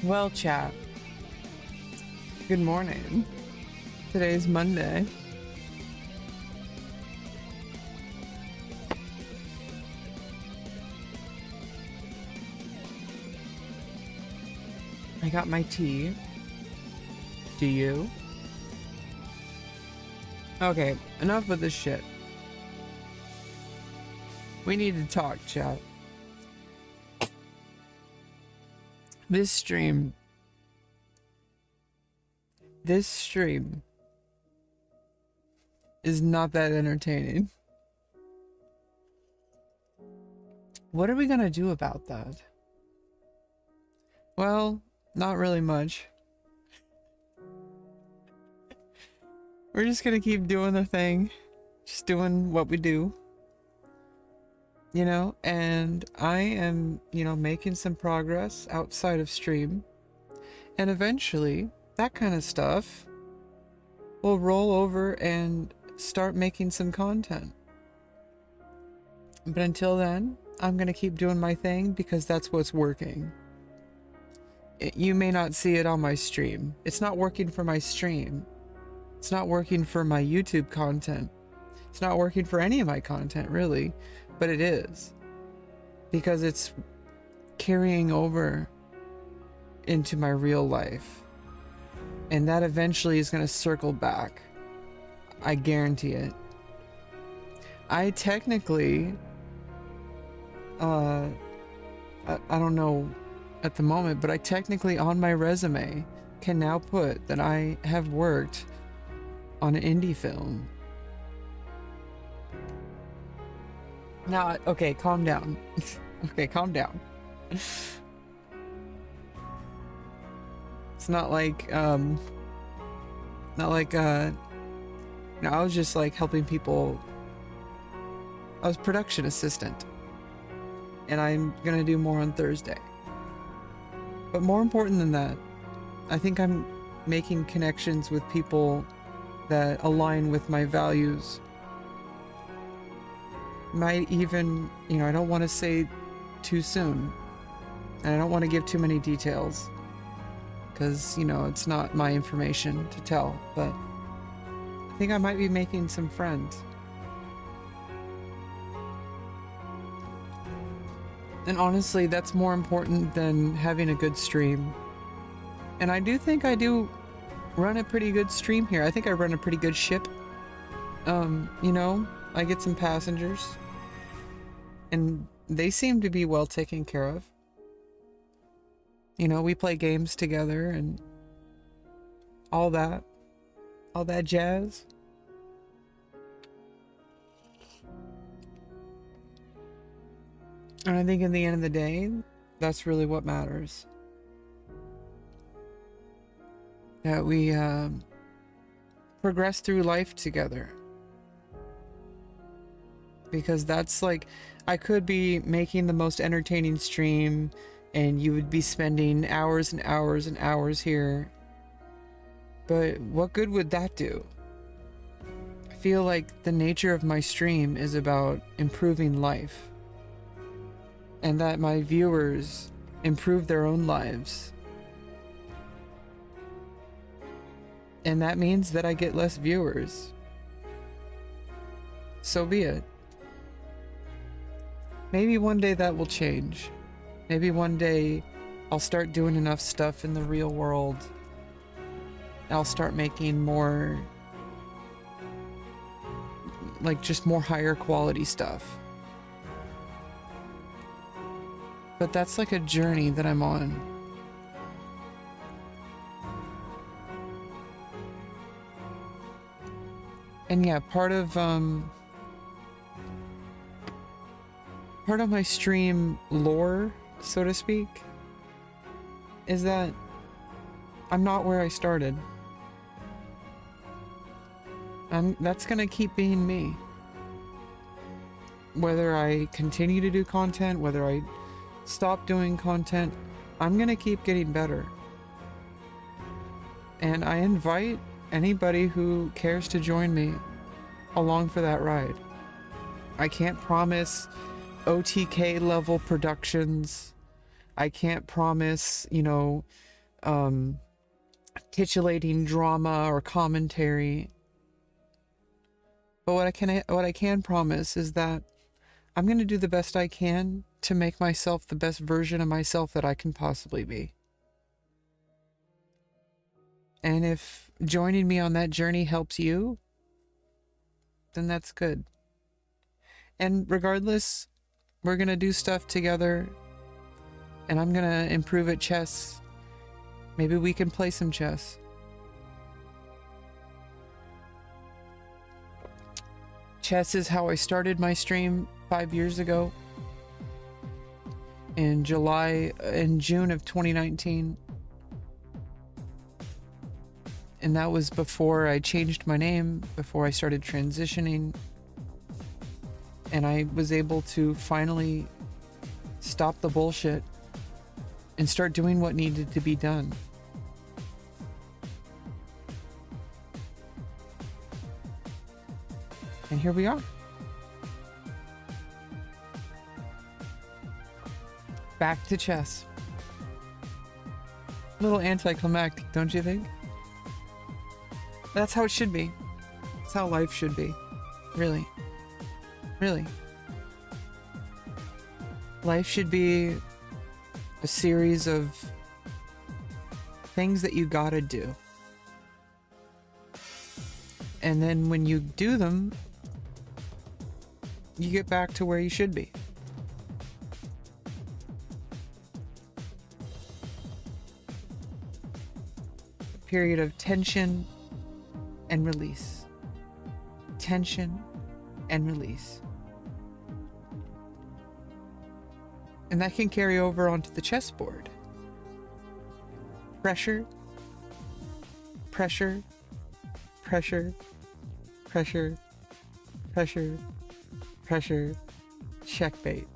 Well, chat, good morning. Today's Monday. I got my tea. Do you? Okay, enough with this shit. We need to talk, chat. This stream is not that entertaining. What are we gonna do about that? Well, not really much. We're just gonna keep doing the thing, just doing what we do, you know, and I am, making some progress outside of stream, and eventually that kind of stuff will roll over and start making some content. But until then, I'm gonna keep doing my thing because that's what's working. You may not see it on my stream. It's not working for my stream. It's not working for my YouTube content. It's not working for any of my content, really, but it is. Because it's carrying over into my real life. And that eventually is going to circle back. I guarantee it. I technically, I don't know at the moment, but I technically on my resume can now put that I have worked on an indie film. Now, okay, calm down. Okay, calm down. It's not like, I was just like helping people. I was production assistant, and I'm gonna do more on Thursday. But more important than that, I think I'm making connections with people that align with my values. Might even, I don't want to say too soon, and I don't want to give too many details because, it's not my information to tell, but I think I might be making some friends. And honestly, that's more important than having a good stream. And I do think I do run a pretty good stream here. I think I run a pretty good ship. I get some passengers. And they seem to be well taken care of. We play games together and all that jazz. And I think in the end of the day, that's really what matters. That we progress through life together. Because that's like, I could be making the most entertaining stream and you would be spending hours and hours and hours here. But what good would that do? I feel like the nature of my stream is about improving life. And that my viewers improve their own lives. And that means that I get less viewers. So be it. Maybe one day that will change. Maybe one day I'll start doing enough stuff in the real world. I'll start making more, just more higher quality stuff. But that's like a journey that I'm on. And yeah, part of my stream lore, so to speak, is that I'm not where I started. That's gonna keep being me. Whether I continue to do content, whether I stop doing content, I'm gonna keep getting better. And I invite anybody who cares to join me along for that ride. I can't promise OTK level productions. I can't promise, titillating drama or commentary. But what I can promise is that I'm going to do the best I can to make myself the best version of myself that I can possibly be. And if joining me on that journey helps you, then that's good. And regardless, we're going to do stuff together, and I'm going to improve at chess. Maybe we can play some chess. Chess is how I started my stream 5 years ago. In June of 2019. And that was before I changed my name, before I started transitioning. And I was able to finally stop the bullshit and start doing what needed to be done. And here we are. Back to chess. A little anticlimactic, don't you think? That's how it should be. That's how life should be. Really. Really. Life should be a series of things that you gotta do. And then when you do them, you get back to where you should be. A period of tension and release. Tension and release. And that can carry over onto the chessboard. Pressure, pressure, pressure, pressure, pressure, pressure, checkmate.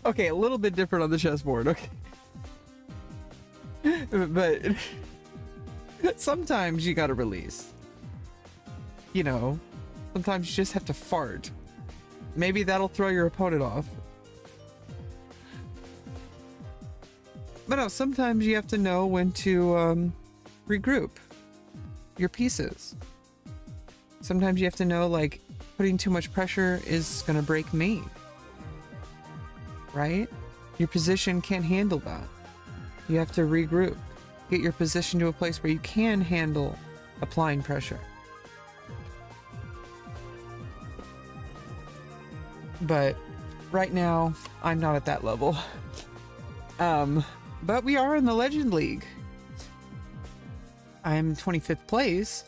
Okay, a little bit different on the chessboard, okay. But sometimes you gotta release. You know, sometimes you just have to fart. Maybe that'll throw your opponent off. But no, sometimes you have to know when to regroup your pieces. Sometimes you have to know, like, putting too much pressure is gonna break me. Right? Your position can't handle that. You have to regroup. Get your position to a place where you can handle applying pressure. But right now, I'm not at that level. But we are in the Legend League. I'm 25th place.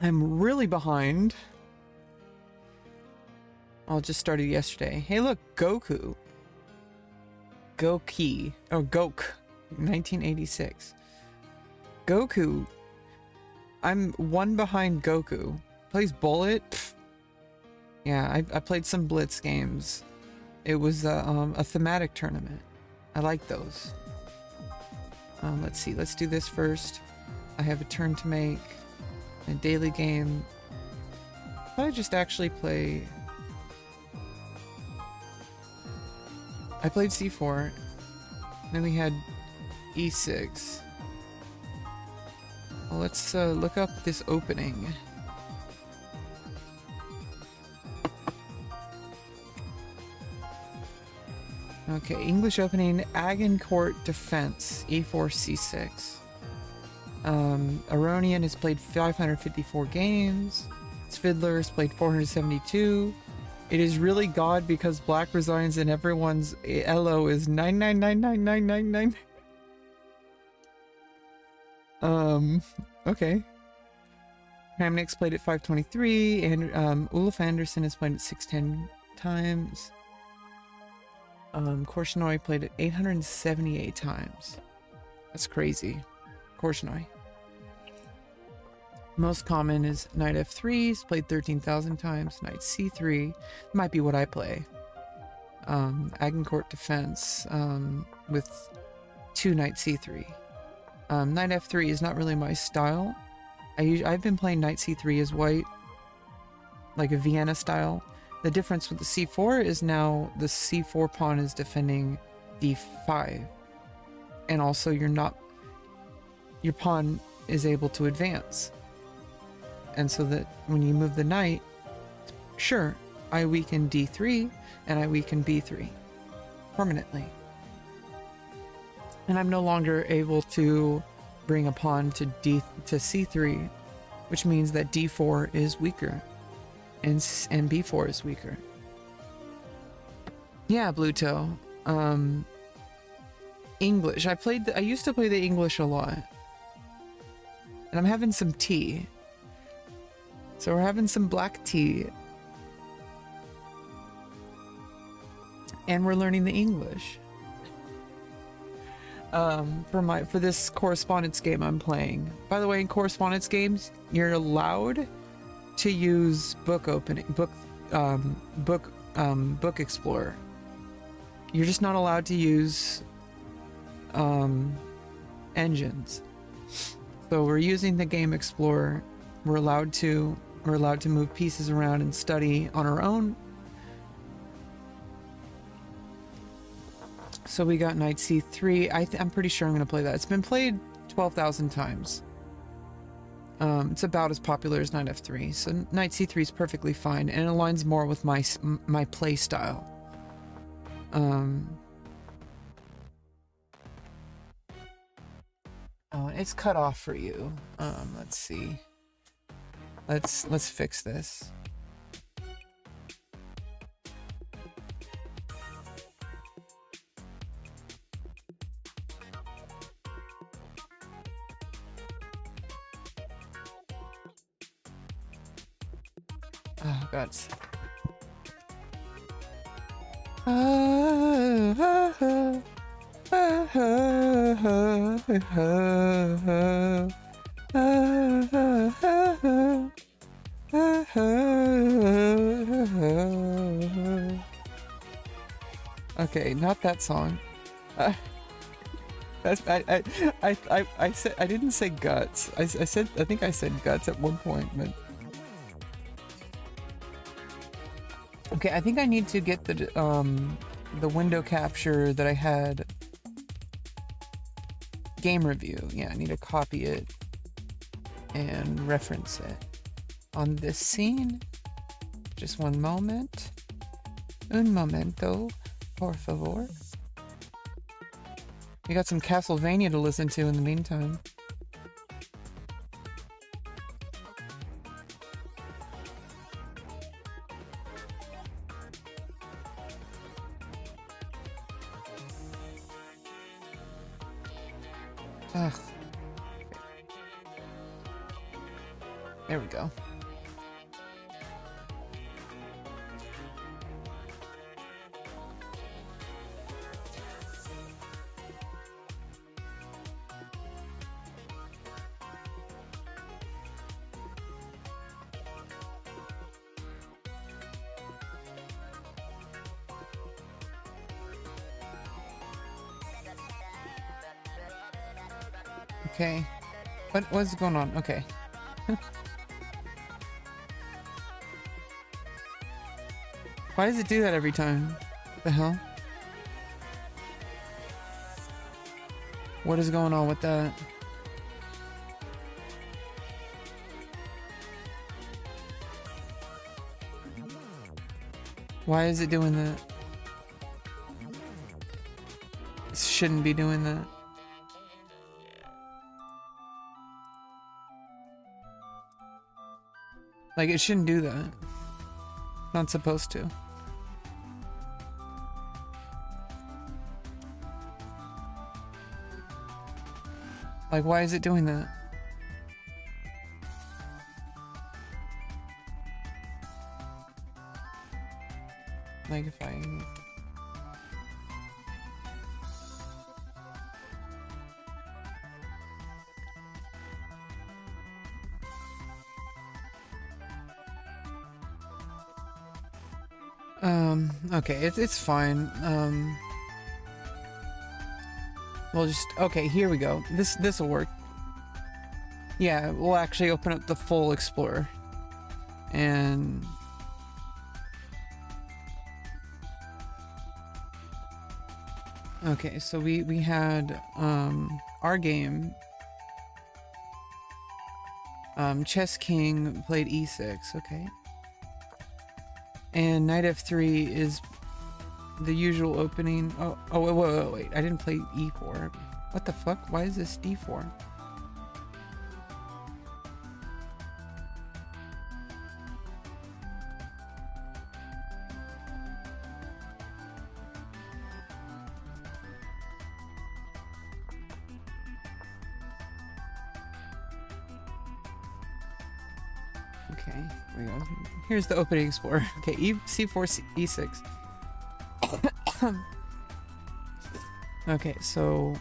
I'm really behind. I just started yesterday. Hey, look, Goku. Goki. Oh, Gok. 1986. Goku. I'm one behind Goku. Plays Bullet. Pfft. Yeah, I played some Blitz games. It was a thematic tournament. I like those. Let's see. Let's do this first. I have a turn to make. A daily game. I just actually play. I played C4. Then we had E6. Well, let's look up this opening. Okay, English opening, Agincourt defense, E4, C6. Aronian has played 554 games. Fiddler has played 472. It is really God because Black resigns and everyone's LO is 9999999. Okay. Hamnick's played at 523, and Olaf Anderson has played at 610 times. Korchnoi played it 878 times. That's crazy. Korchnoi. Most common is Knight F3, he's played 13,000 times. Knight C3 might be what I play. Agincourt defense with 2 Knight C3. Knight F3 is not really my style. I've been playing Knight C3 as white, like a Vienna style, The difference with the c4 is now the c4 pawn is defending d5. And also your pawn is able to advance. And so that when you move the knight, sure, I weaken d3 and I weaken b3 permanently. And I'm no longer able to bring a pawn to c3, which means that d4 is weaker and b4 is weaker. Yeah, Blue Toe. English. I used to play the English a lot. And I'm having some tea. So we're having some black tea. And we're learning the English. For this correspondence game I'm playing. By the way, in correspondence games, you're allowed to use book explorer. You're just not allowed to use engines. So we're using the game explorer. We're allowed to move pieces around and study on our own. So we got knight c3. I'm pretty sure I'm going to play that. It's been played 12,000 times. It's about as popular as knight f3. So knight c3 is perfectly fine, and it aligns more with my play style. Oh, it's cut off for you. Let's see. Let's fix this. Oh, guts. Okay, not that song. I said I didn't say guts. I think I said guts at one point, but okay. I think I need to get the window capture that I had. Game review. Yeah, I need to copy it and reference it on this scene. Just one moment. Un momento, por favor. We got some Castlevania to listen to in the meantime. Ugh. There we go. Okay. What's going on? Okay. Why does it do that every time? What the hell? What is going on with that? Why is it doing that? It shouldn't be doing that. Like, it shouldn't do that. Not supposed to. Like, why is it doing that? Like, if I... okay, it's fine. We'll just, okay, here we go. This will work. Yeah, we'll actually open up the full Explorer. And Okay, so we had our game. Chess King played e6, okay. And knight f3 is the usual opening. Wait, I didn't play e4. What the fuck? Why is this d4? Okay, we go. Here's the opening explorer. Okay, c4, e6. Okay, so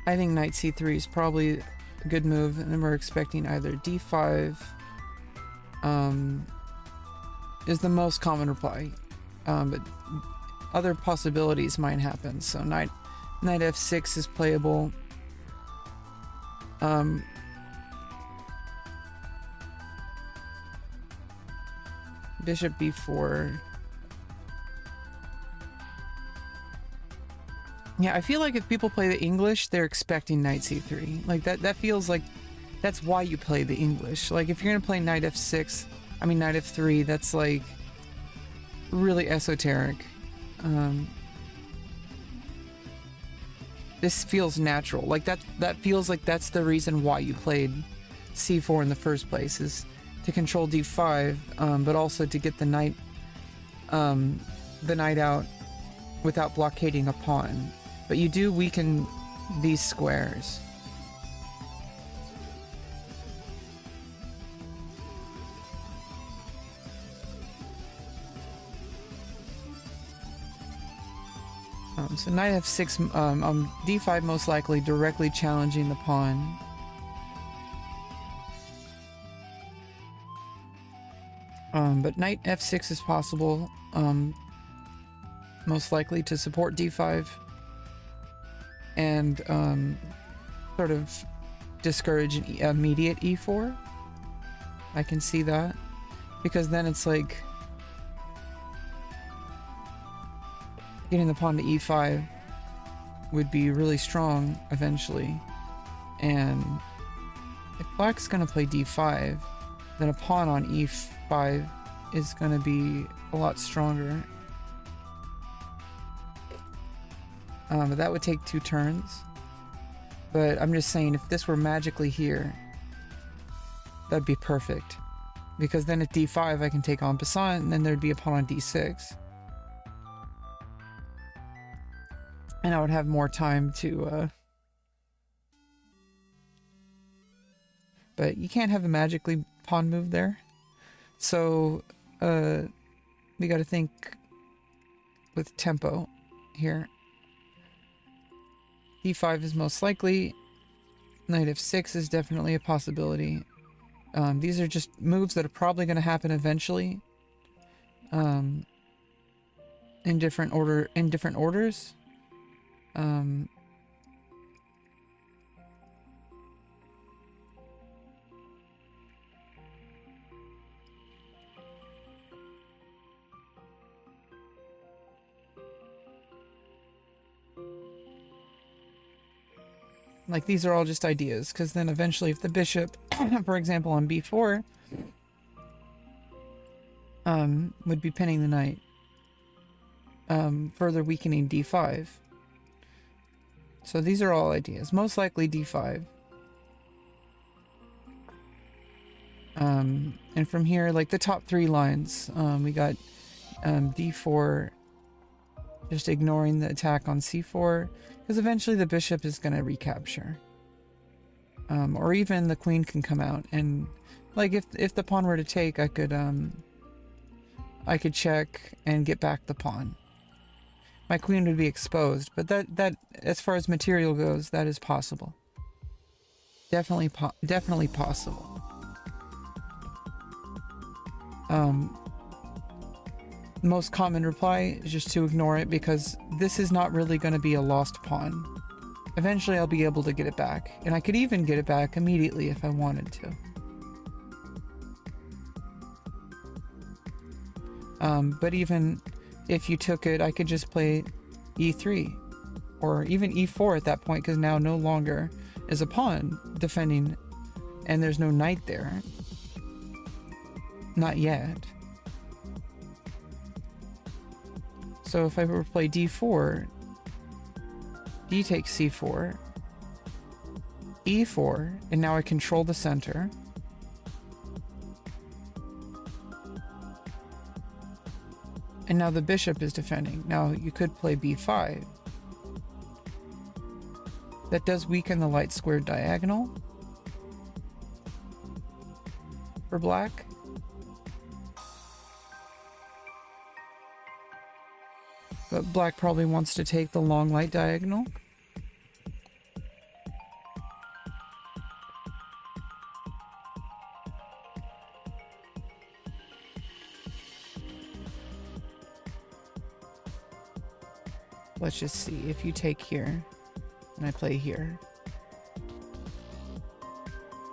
I think knight c3 is probably a good move, and then we're expecting either d5 is the most common reply, but other possibilities might happen. So knight f6 is playable. Bishop b4. Yeah, I feel like if people play the English, they're expecting knight c3. Like that feels like that's why you play the English. Like if you're gonna play knight f6, I mean knight f3, that's like really esoteric. This feels natural. Like that feels like that's the reason why you played c4 in the first place, is to control d5, but also to get the knight out without blockading a pawn. But you do weaken these squares. So knight f6, d5 most likely directly challenging the pawn. But knight f6 is possible, most likely to support d5 and sort of discourage an immediate e4. I can see that, because then it's like getting the pawn to e5 would be really strong eventually, and if black's gonna play d5, then a pawn on e5 is going to be a lot stronger. But that would take 2 turns. But I'm just saying, if this were magically here, that'd be perfect. Because then at d5 I can take en passant, and then there'd be a pawn on d6. And I would have more time to... But you can't have a magically pawn move there. So we got to think with tempo here. d5 is most likely. Knight f6 is definitely a possibility. These are just moves that are probably going to happen eventually. In different orders. Like, these are all just ideas, because then eventually if the bishop, for example, on b4, would be pinning the knight, further weakening d5. So these are all ideas. Most likely d5. And from here, like the top 3 lines, we got d4, just ignoring the attack on c4, because eventually the bishop is going to recapture. Or even the queen can come out, and like if the pawn were to take, I could check and get back the pawn. My queen would be exposed, but that as far as material goes, that is possible. Definitely possible. Most common reply is just to ignore it, because this is not really going to be a lost pawn. Eventually I'll be able to get it back, and I could even get it back immediately if I wanted to. But even if you took it, I could just play e3, or even e4 at that point, because now no longer is a pawn defending, and there's no knight there. Not yet. So if I were to play d4, d takes c4, e4, and now I control the center. And now the bishop is defending. Now you could play b5. That does weaken the light squared diagonal for black. But black probably wants to take the long light diagonal. Let's just see. If you take here and I play here,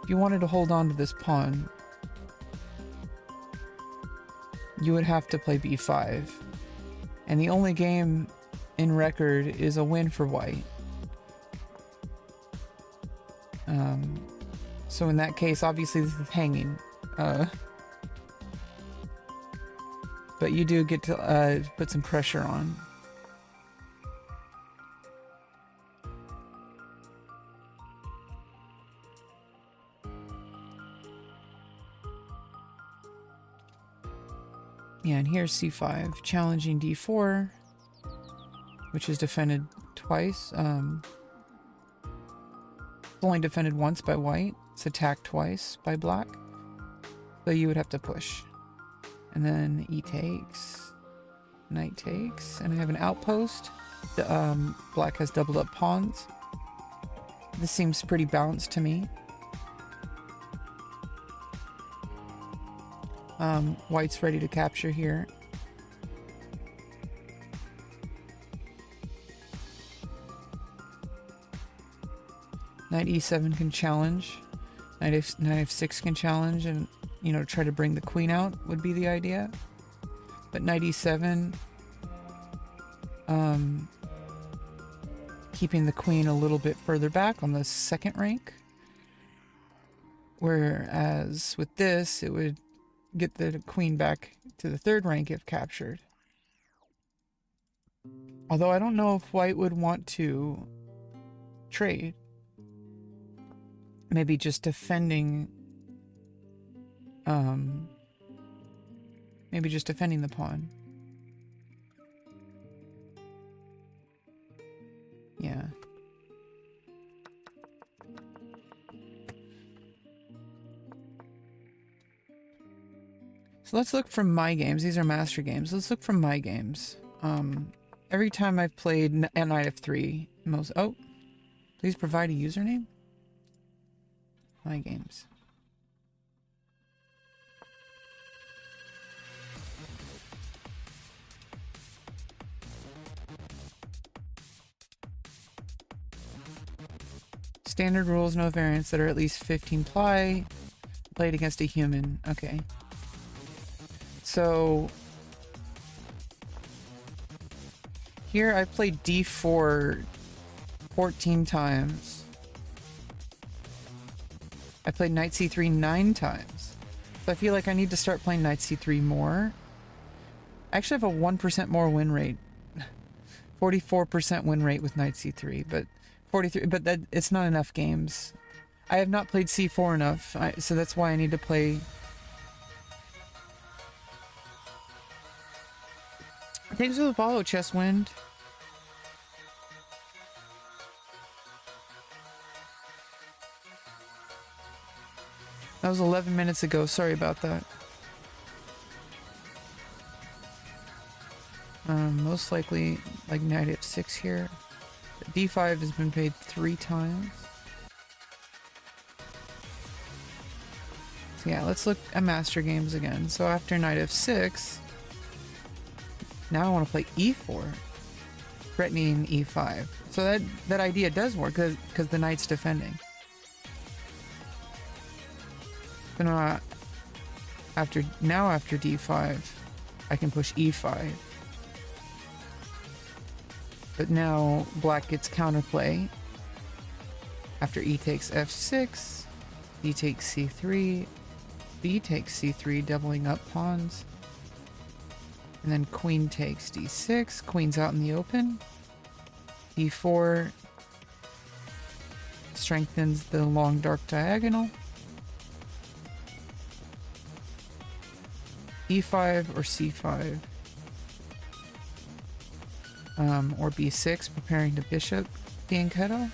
if you wanted to hold on to this pawn, you would have to play b5. And the only game in record is a win for white. So in that case, obviously this is hanging. But you do get to put some pressure on. Yeah, and here's c5, challenging d4, which is defended twice. It's only defended once by white. It's attacked twice by black. So you would have to push. And then e takes, knight takes, and I have an outpost. Black has doubled up pawns. This seems pretty balanced to me. White's ready to capture here. Knight e7 can challenge. Knight f6 can challenge, and you know, try to bring the queen out would be the idea. But knight e7, keeping the queen a little bit further back on the second rank. Whereas with this, it would get the queen back to the third rank if captured. Although I don't know if white would want to trade. Maybe just defending, maybe just defending the pawn. Yeah. So let's look from my games. These are master games. Let's look from my games. Every time I've played knight f3, oh, please provide a username. My games. Standard rules, no variants that are at least 15 ply. Played against a human. Okay. So here I played d4 14 times. I played knight c3 9 times. So I feel like I need to start playing knight c3 more. I actually have a 1% more win rate. 44% win rate with knight c3, but 43, but that it's not enough games. I have not played c4 enough, so that's why I need to play. Thanks for the follow, Chesswind. That was 11 minutes ago. Sorry about that. Most likely, like knight f6 here. d5 has been played 3 times. So yeah, let's look at master games again. So after knight f6, now I want to play e4, threatening e5. So that idea does work because the knight's defending. So now after d5, I can push e5. But now black gets counterplay. After e takes f6, d takes c3, b takes c3, doubling up pawns. And then queen takes d6, queen's out in the open. d4 strengthens the long dark diagonal. e5 or c5. Or b6, preparing the bishop being Keto.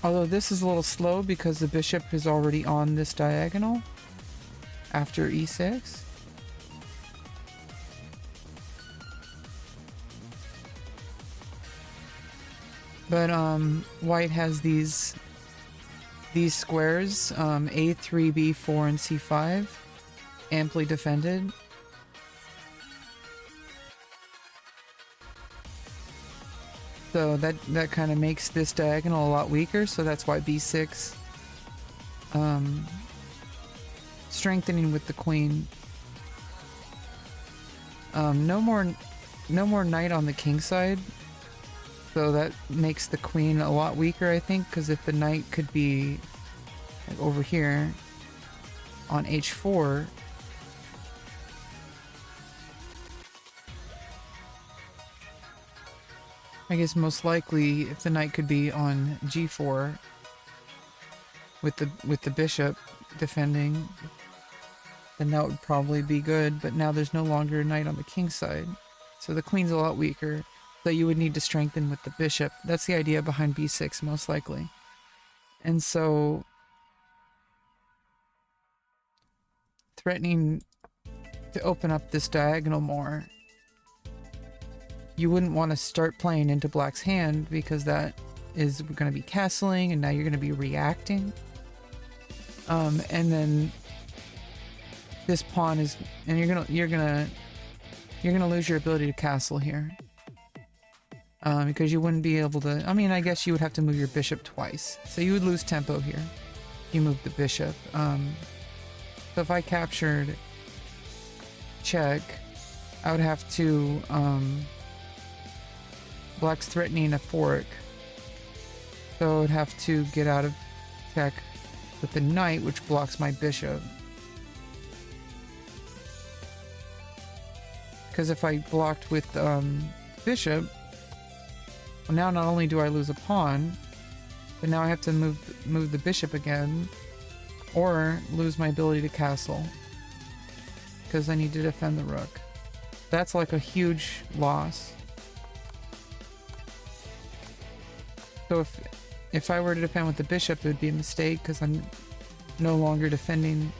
Although this is a little slow because the bishop is already on this diagonal after e6. But white has these squares, a3, b4, and c5, amply defended. So that kind of makes this diagonal a lot weaker, so that's why b6 strengthening with the queen. No more knight on the king side, so that makes the queen a lot weaker, I think, because if the knight could be like over here on h4, I guess most likely if the knight could be on g4 with the bishop defending, then that would probably be good. But now there's no longer a knight on the king side, so the queen's a lot weaker. So you would need to strengthen with the bishop. That's the idea behind b6 most likely. And so threatening to open up this diagonal more, you wouldn't want to start playing into black's hand because that is going to be castling, and now you're going to be reacting. And then this pawn is, and you're gonna lose your ability to castle here, because you wouldn't be able to. I mean, I guess you would have to move your bishop twice, so you would lose tempo here. You move the bishop. So if I captured check, I would have to. Black's threatening a fork, so I would have to get out of check with the knight, which blocks my bishop. Because if I blocked with bishop, well, now not only do I lose a pawn, but now I have to move the bishop again, or lose my ability to castle, because I need to defend the rook. That's like a huge loss. So if I were to defend with the bishop, it would be a mistake because I'm no longer defending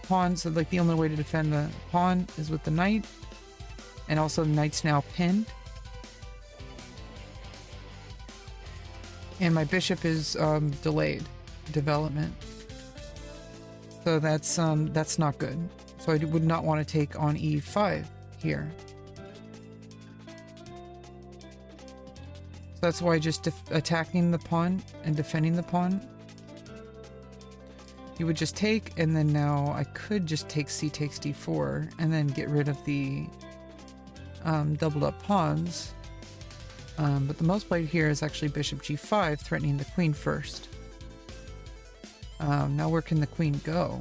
pawns. So like the only way to defend the pawn is with the knight, and also the knight's now pinned, and my bishop is delayed development. So that's not good. So I would not want to take on e5 here. So that's why just attacking the pawn and defending the pawn. You would just take, and then now I could just take c takes d4 and then get rid of the doubled up pawns. But the most played here is actually bishop g5, threatening the queen first. Now where can the queen go?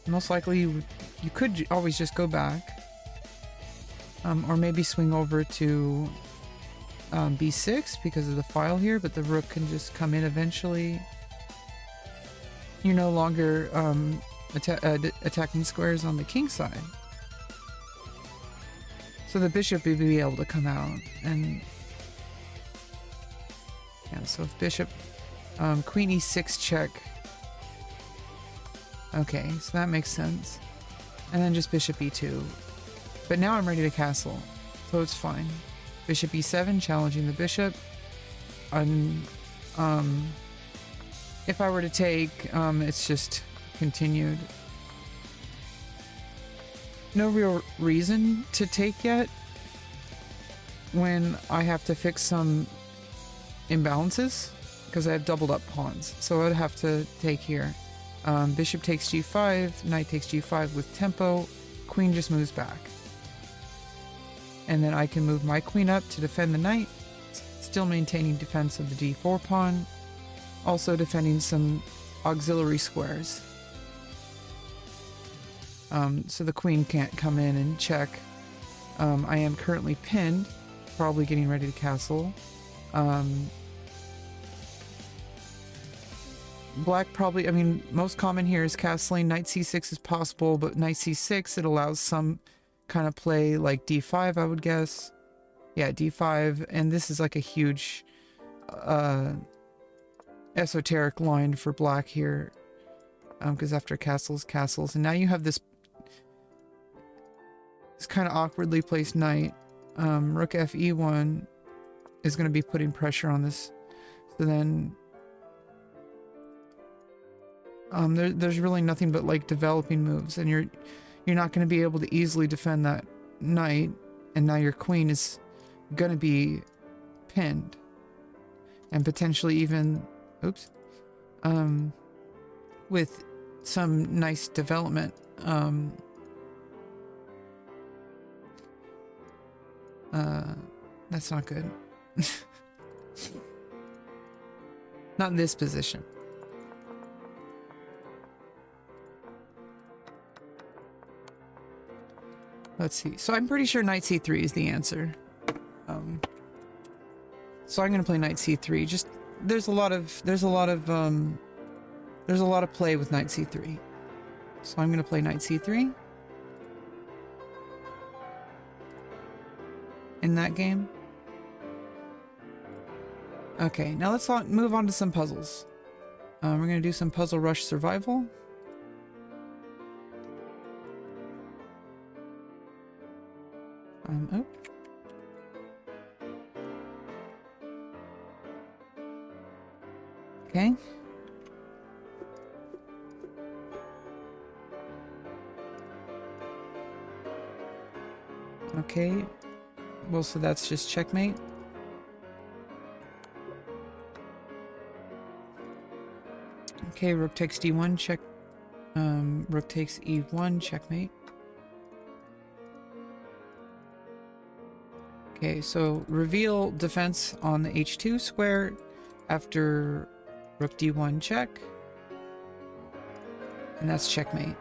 Most likely you could always just go back, or maybe swing over to b6 because of the file here, but the rook can just come in eventually. You're no longer attacking squares on the king side, so the bishop would be able to come out. And yeah, so if bishop queen e6 check. Okay, so that makes sense. And then just bishop e2. But now I'm ready to castle, so it's fine. Bishop e7, challenging the bishop. If I were to take, it's just continued. No real reason to take yet when I have to fix some imbalances, because I have doubled up pawns. So I would have to take here. Bishop takes g5, knight takes g5 with tempo, queen just moves back. And then I can move my queen up to defend the knight, still maintaining defense of the d4 pawn, also defending some auxiliary squares. So the queen can't come in and check. I am currently pinned, probably getting ready to castle. Black probably, I mean, most common here is castling. Knight c6 is possible, but knight c6, it allows some kind of play like d5, I would guess. Yeah, d5, and this is like a huge esoteric line for black here, because after castles, and now you have this kind of awkwardly placed knight. Rook fe1 is going to be putting pressure on this, so then there's really nothing but like developing moves, and you're not going to be able to easily defend that knight, and now your queen is going to be pinned, and potentially even, oops, with some nice development. That's not good. Not in this position. Let's see. So I'm pretty sure knight c3 is the answer. So I'm going to play knight c3. Just there's a lot of play with knight c3. So I'm going to play knight c3 in that game. Okay, now let's move on to some puzzles. We're going to do some Puzzle Rush Survival. Oh. Okay. Okay. Well, so that's just checkmate. Okay, rook takes d1, check. Rook takes e1, checkmate. Okay, so reveal defense on the h2 square after rook d1 check. And that's checkmate.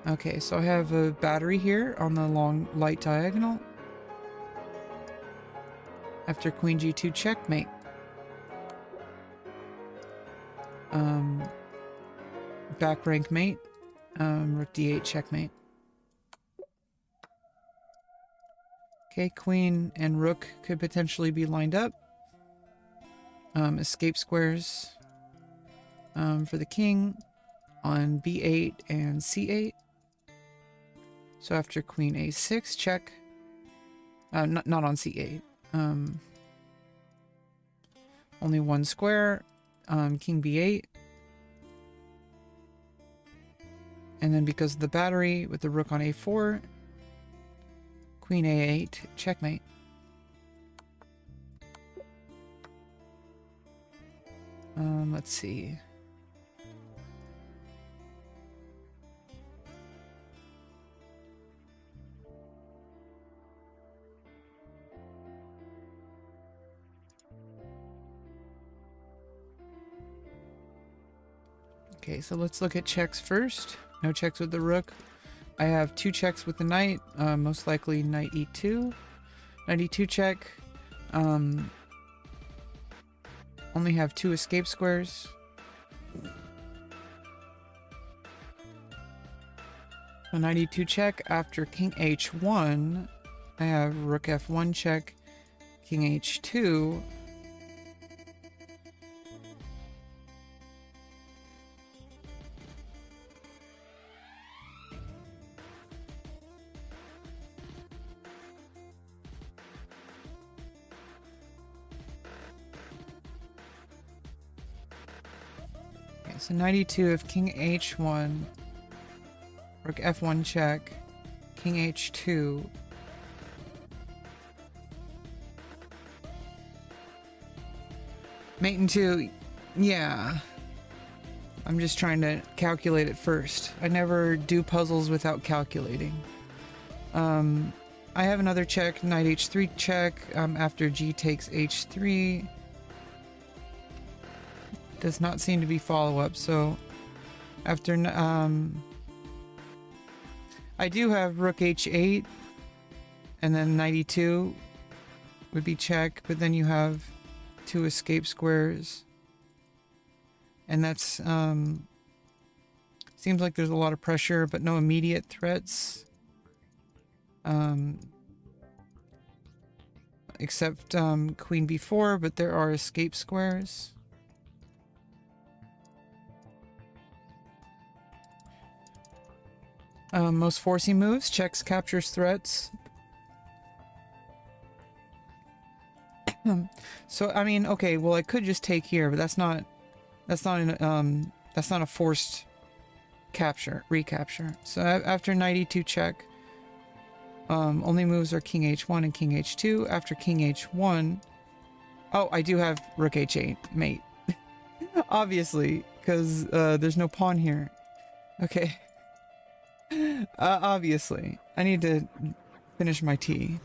Okay, so I have a battery here on the long light diagonal. After queen g2 checkmate. Back rank mate. Rook d8 checkmate. Okay, queen and rook could potentially be lined up. Escape squares for the king on b8 and c8. So after queen a6 check. Not on c8. Only one square. King b8. And then because of the battery with the rook on a4, queen a8, checkmate. Let's see. Okay, so let's look at checks first. No checks with the rook. I have two checks with the knight, most likely knight e2. Knight e2 check. Only have two escape squares. So knight e2 check. After king h1, I have rook f1 check, king h2. So knight e2 of king h1, rook f1 check, king h2. Mate and 2, yeah. I'm just trying to calculate it first. I never do puzzles without calculating. I have another check, knight h3 check, after g takes h3. Does not seem to be follow-up, so after, I do have rook h8, and then knight e2 would be check, but then you have 2 escape squares. And that's, seems like there's a lot of pressure, but no immediate threats. Except queen b4, but there are escape squares. Most forcing moves, checks, captures, threats. So I mean, okay, well I could just take here, but that's not a forced capture, recapture. So after knight e2 check, only moves are king h1 and king h2. After king h1, oh, I do have rook h8, mate. Obviously, because there's no pawn here. Okay. Obviously. I need to finish my tea.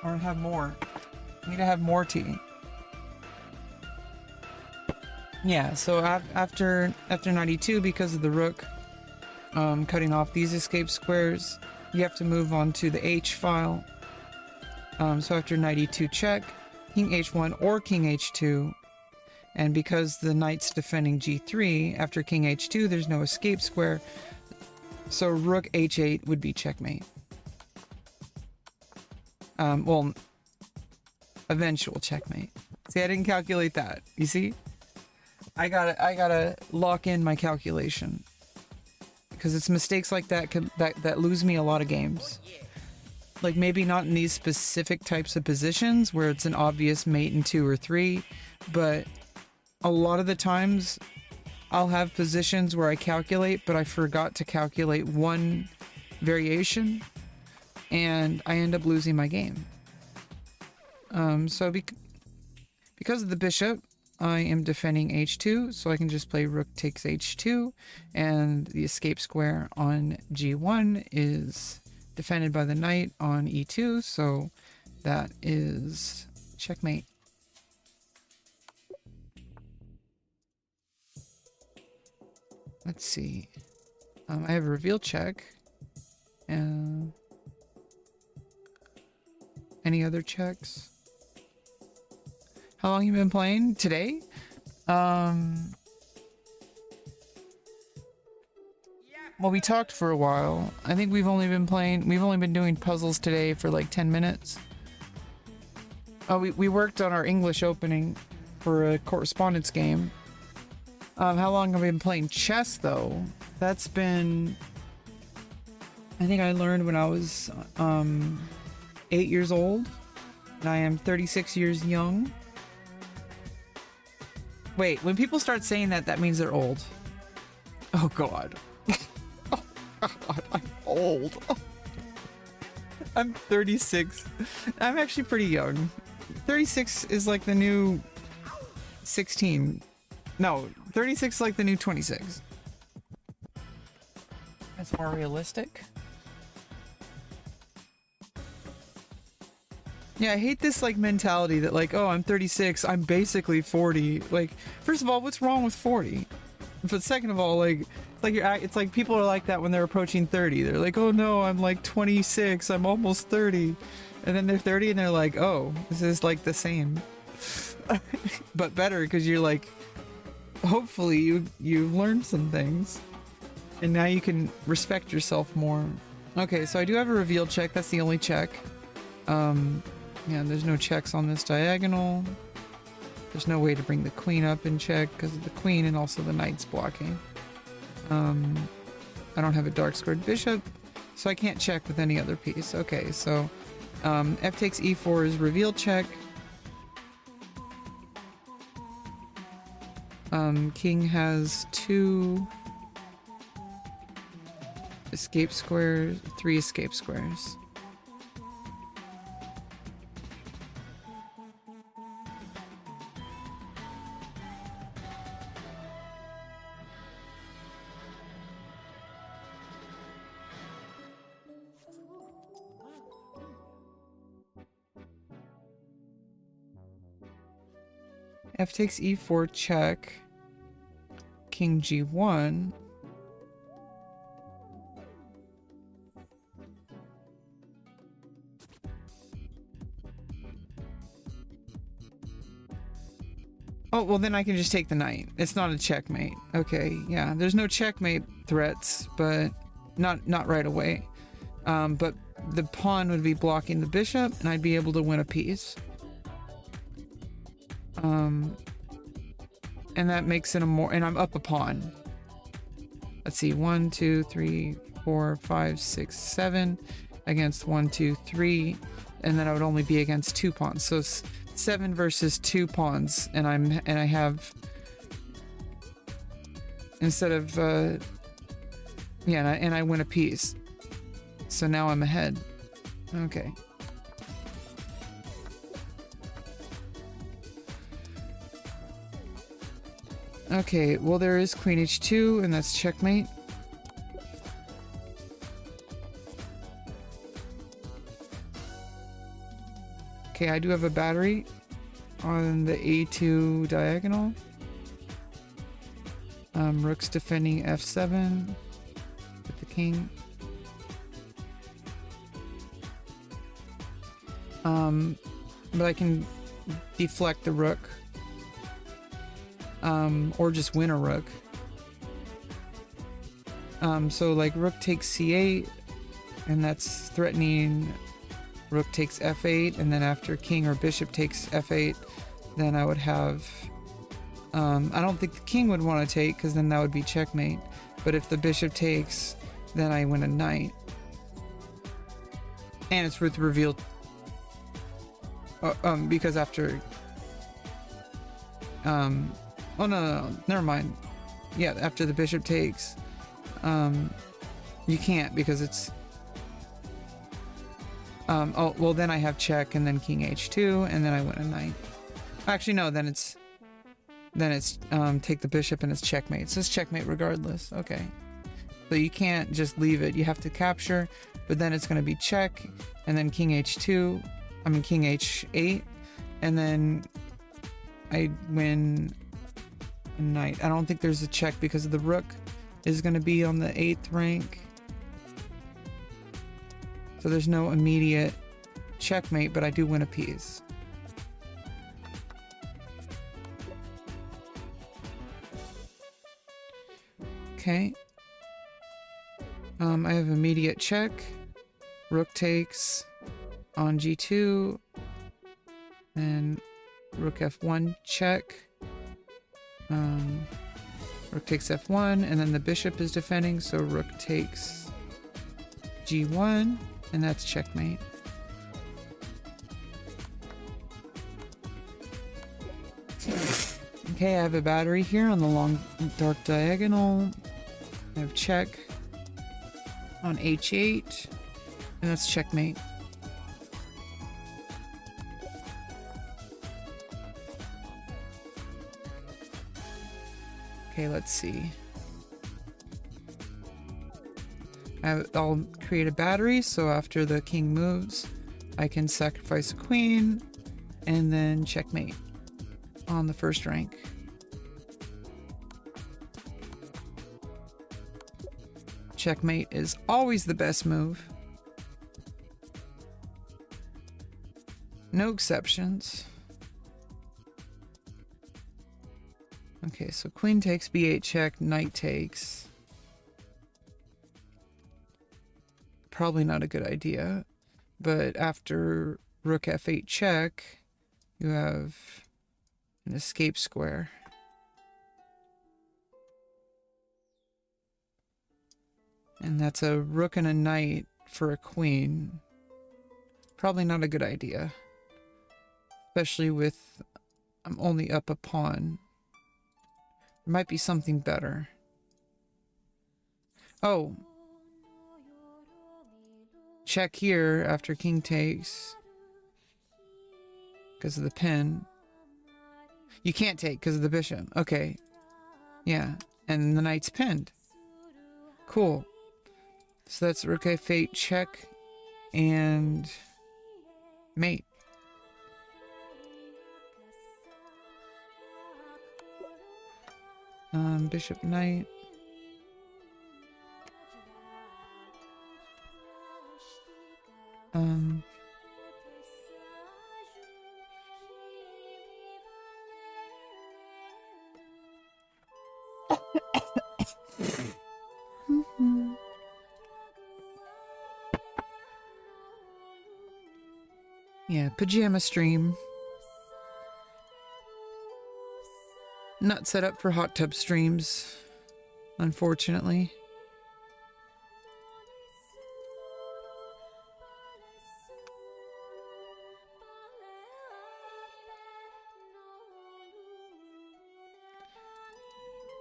Or have more. I need to have more tea. Yeah, so after knight e2, because of the rook cutting off these escape squares, you have to move on to the h file. So after knight e2 check, king h1 or king h2, and because the knight's defending g3, after king h2 there's no escape square, so rook h8 would be checkmate. Well, eventual checkmate. See, I didn't calculate that. You see? I gotta lock in my calculation. Because it's mistakes like that that lose me a lot of games. Like maybe not in these specific types of positions where it's an obvious mate in 2 or 3, but a lot of the times I'll have positions where I calculate, but I forgot to calculate one variation, and I end up losing my game. So because of the bishop, I am defending h2, so I can just play rook takes h2, and the escape square on g1 is defended by the knight on e2, so that is checkmate. Let's see. I have a reveal check. Any other checks? How long you been playing? Today? Well, we talked for a while. I think we've only been doing puzzles today for like 10 minutes. Oh, we worked on our English opening for a correspondence game. How long have I been playing chess, though? That's been... I think I learned when I was 8 years old. And I am 36 years young. Wait, when people start saying that, that means they're old. Oh, God. Oh, God, I'm old. I'm 36. I'm actually pretty young. 36 is like the new 16. No, 36 is like the new 26. That's more realistic. Yeah, I hate this like mentality that like, oh, I'm 36, I'm basically 40. Like, first of all, what's wrong with 40? But second of all, like, it's like people are like that when they're approaching 30. They're like, oh no, I'm like 26, I'm almost 30. And then they're 30 and they're like, oh, this is like the same. But better, because you're like, hopefully you've learned some things. And now you can respect yourself more. Okay, so I do have a reveal check. That's the only check. Yeah, there's no checks on this diagonal. There's no way to bring the queen up in check because of the queen and also the knight's blocking. I don't have a dark squared bishop, so I can't check with any other piece. Okay, so f takes e4 is reveal check. King has 2 escape squares, 3 escape squares. F takes e4, check. King g1. Oh, well then I can just take the knight. It's not a checkmate. Okay, yeah. There's no checkmate threats, but not right away. But the pawn would be blocking the bishop, and I'd be able to win a piece. And that makes it a more... And I'm up a pawn. Let's see. 1, 2, 3, 4, 5, 6, 7. Against 1, 2, 3. And then I would only be against 2 pawns. So 7 versus 2 pawns, and I have, instead of yeah, and I win a piece. So now I'm ahead. Okay. Okay, well there is queen h2, and that's checkmate. Okay, I do have a battery on the a2 diagonal. Rook's defending f7 with the king. But I can deflect the rook. Or just win a rook. So like rook takes c8, and that's threatening. Rook takes f8, and then after king or bishop takes f8, then I would have... I don't think the king would want to take, because then that would be checkmate. But if the bishop takes, then I win a knight. And it's with reveal... because after... oh, no, never mind. Yeah, after the bishop takes, you can't, because it's... oh, well then I have check, and then king h2, and then I win a knight. Actually, no, then it's take the bishop, and it's checkmate. So it's checkmate regardless. Okay. So you can't just leave it. You have to capture, but then it's going to be check, and then king h2, I mean king h8, and then I win a knight. I don't think there's a check because the rook is going to be on the 8th rank. So there's no immediate checkmate, but I do win a piece. Okay. I have immediate check. Rook takes on g2. Then rook f1 check. Rook takes f1, and then the bishop is defending, so rook takes g1. And that's checkmate. Okay, I have a battery here on the long dark diagonal. I have check on h8, and that's checkmate. Okay, let's see. I'll create a battery, so after the king moves, I can sacrifice a queen, and then checkmate on the first rank. Checkmate is always the best move. No exceptions. Okay, so queen takes, b8 check, knight takes. Probably not a good idea, but after rook f8 check, you have an escape square. And that's a rook and a knight for a queen. Probably not a good idea, especially with I'm only up a pawn. There might be something better. Oh. Check here after king takes because of the pin. You can't take because of the bishop. Okay. Yeah. And the knight's pinned. Cool. So that's rook f8 check and mate. Bishop Knight. Yeah, pajama stream. Not set up for hot tub streams, unfortunately.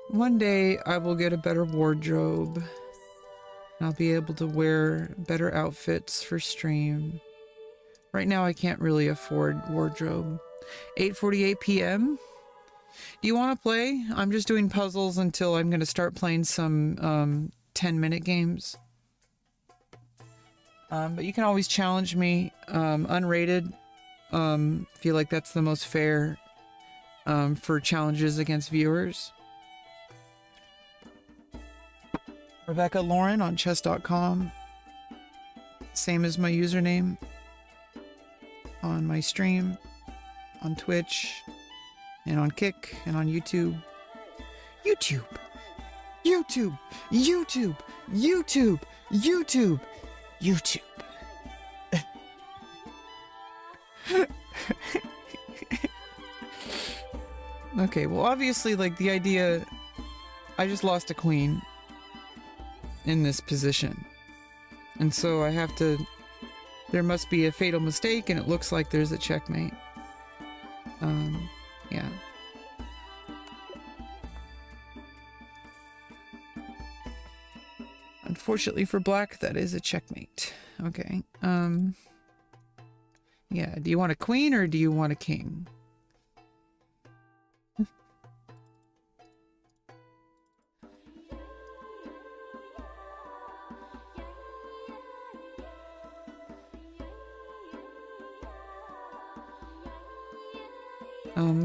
One day I will get a better wardrobe. I'll be able to wear better outfits for stream. Right now I can't really afford wardrobe. 8:48 p.m. Do you want to play? I'm just doing puzzles until I'm going to start playing some 10-minute games. But you can always challenge me unrated. Feel like that's the most fair for challenges against viewers. rebeccaloran on chess.com. Same as my username on my stream, on Twitch, and on Kick, and on YouTube. YouTube! YouTube! YouTube! YouTube! YouTube! YouTube! Okay, well obviously, like, the idea... I just lost a queen in this position. And so I have to... There must be a fatal mistake, and it looks like there's a checkmate. Yeah. Unfortunately for black, that is a checkmate. Okay. Yeah, do you want a queen or do you want a king?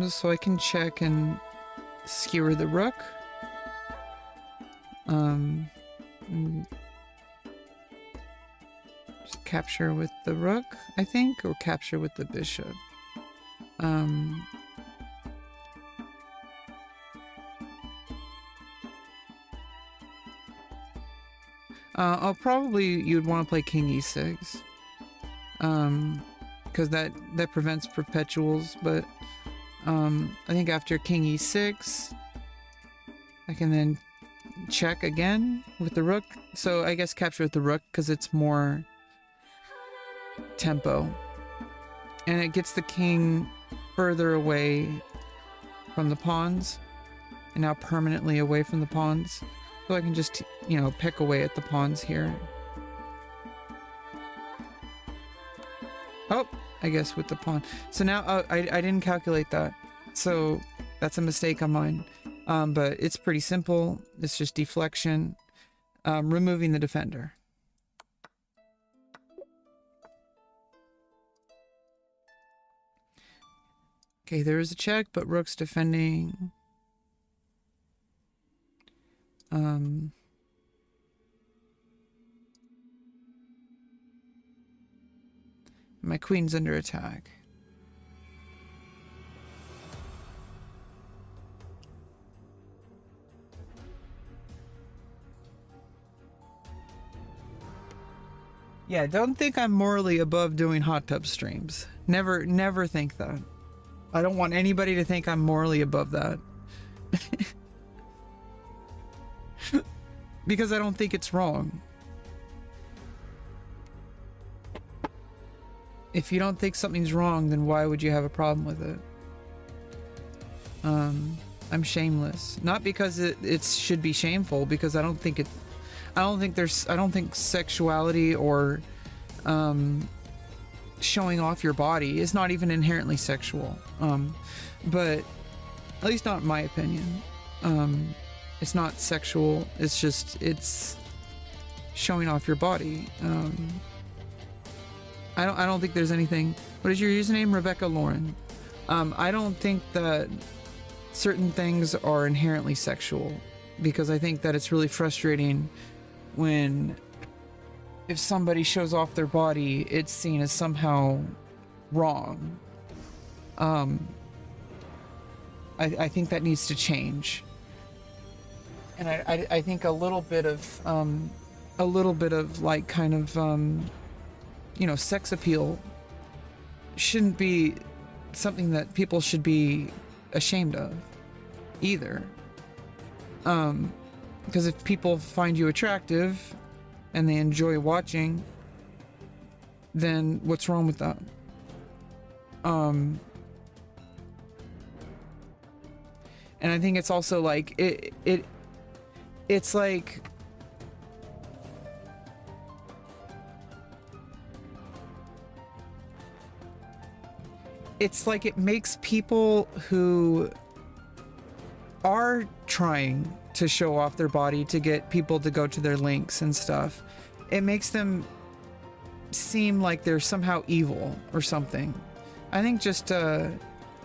So I can check and skewer the rook. Just capture with the rook, I think, or capture with the bishop. I'll probably, you'd want to play king e6. Because that prevents perpetuals, but I think after king e6 I can then check again with the rook. So I guess capture with the rook because it's more tempo and it gets the king further away from the pawns and now permanently away from the pawns, so I can just, you know, peck away at the pawns here. Oh, I guess with the pawn. So now I didn't calculate that. So that's a mistake on mine. But it's pretty simple. It's just deflection, removing the defender. Okay, there is a check, but rook's defending. My queen's under attack. Yeah, don't think I'm morally above doing hot tub streams. Never think that. I don't want anybody to think I'm morally above that. Because I don't think it's wrong. If you don't think something's wrong, then why would you have a problem with it? I'm shameless. Not because it should be shameful, because I don't think sexuality or showing off your body is not even inherently sexual. But at least not in my opinion. It's not sexual. It's showing off your body. I don't think there's anything. What is your username? Rebeccaloran. I don't think that certain things are inherently sexual, because I think that it's really frustrating when if somebody shows off their body, it's seen as somehow wrong. I think that needs to change. And I think a little bit of like kind of, you know, sex appeal shouldn't be something that people should be ashamed of either. Because if people find you attractive and they enjoy watching, then what's wrong with that? And I think it's also like it's like it makes people who are trying to show off their body to get people to go to their links and stuff, it makes them seem like they're somehow evil or something. I think just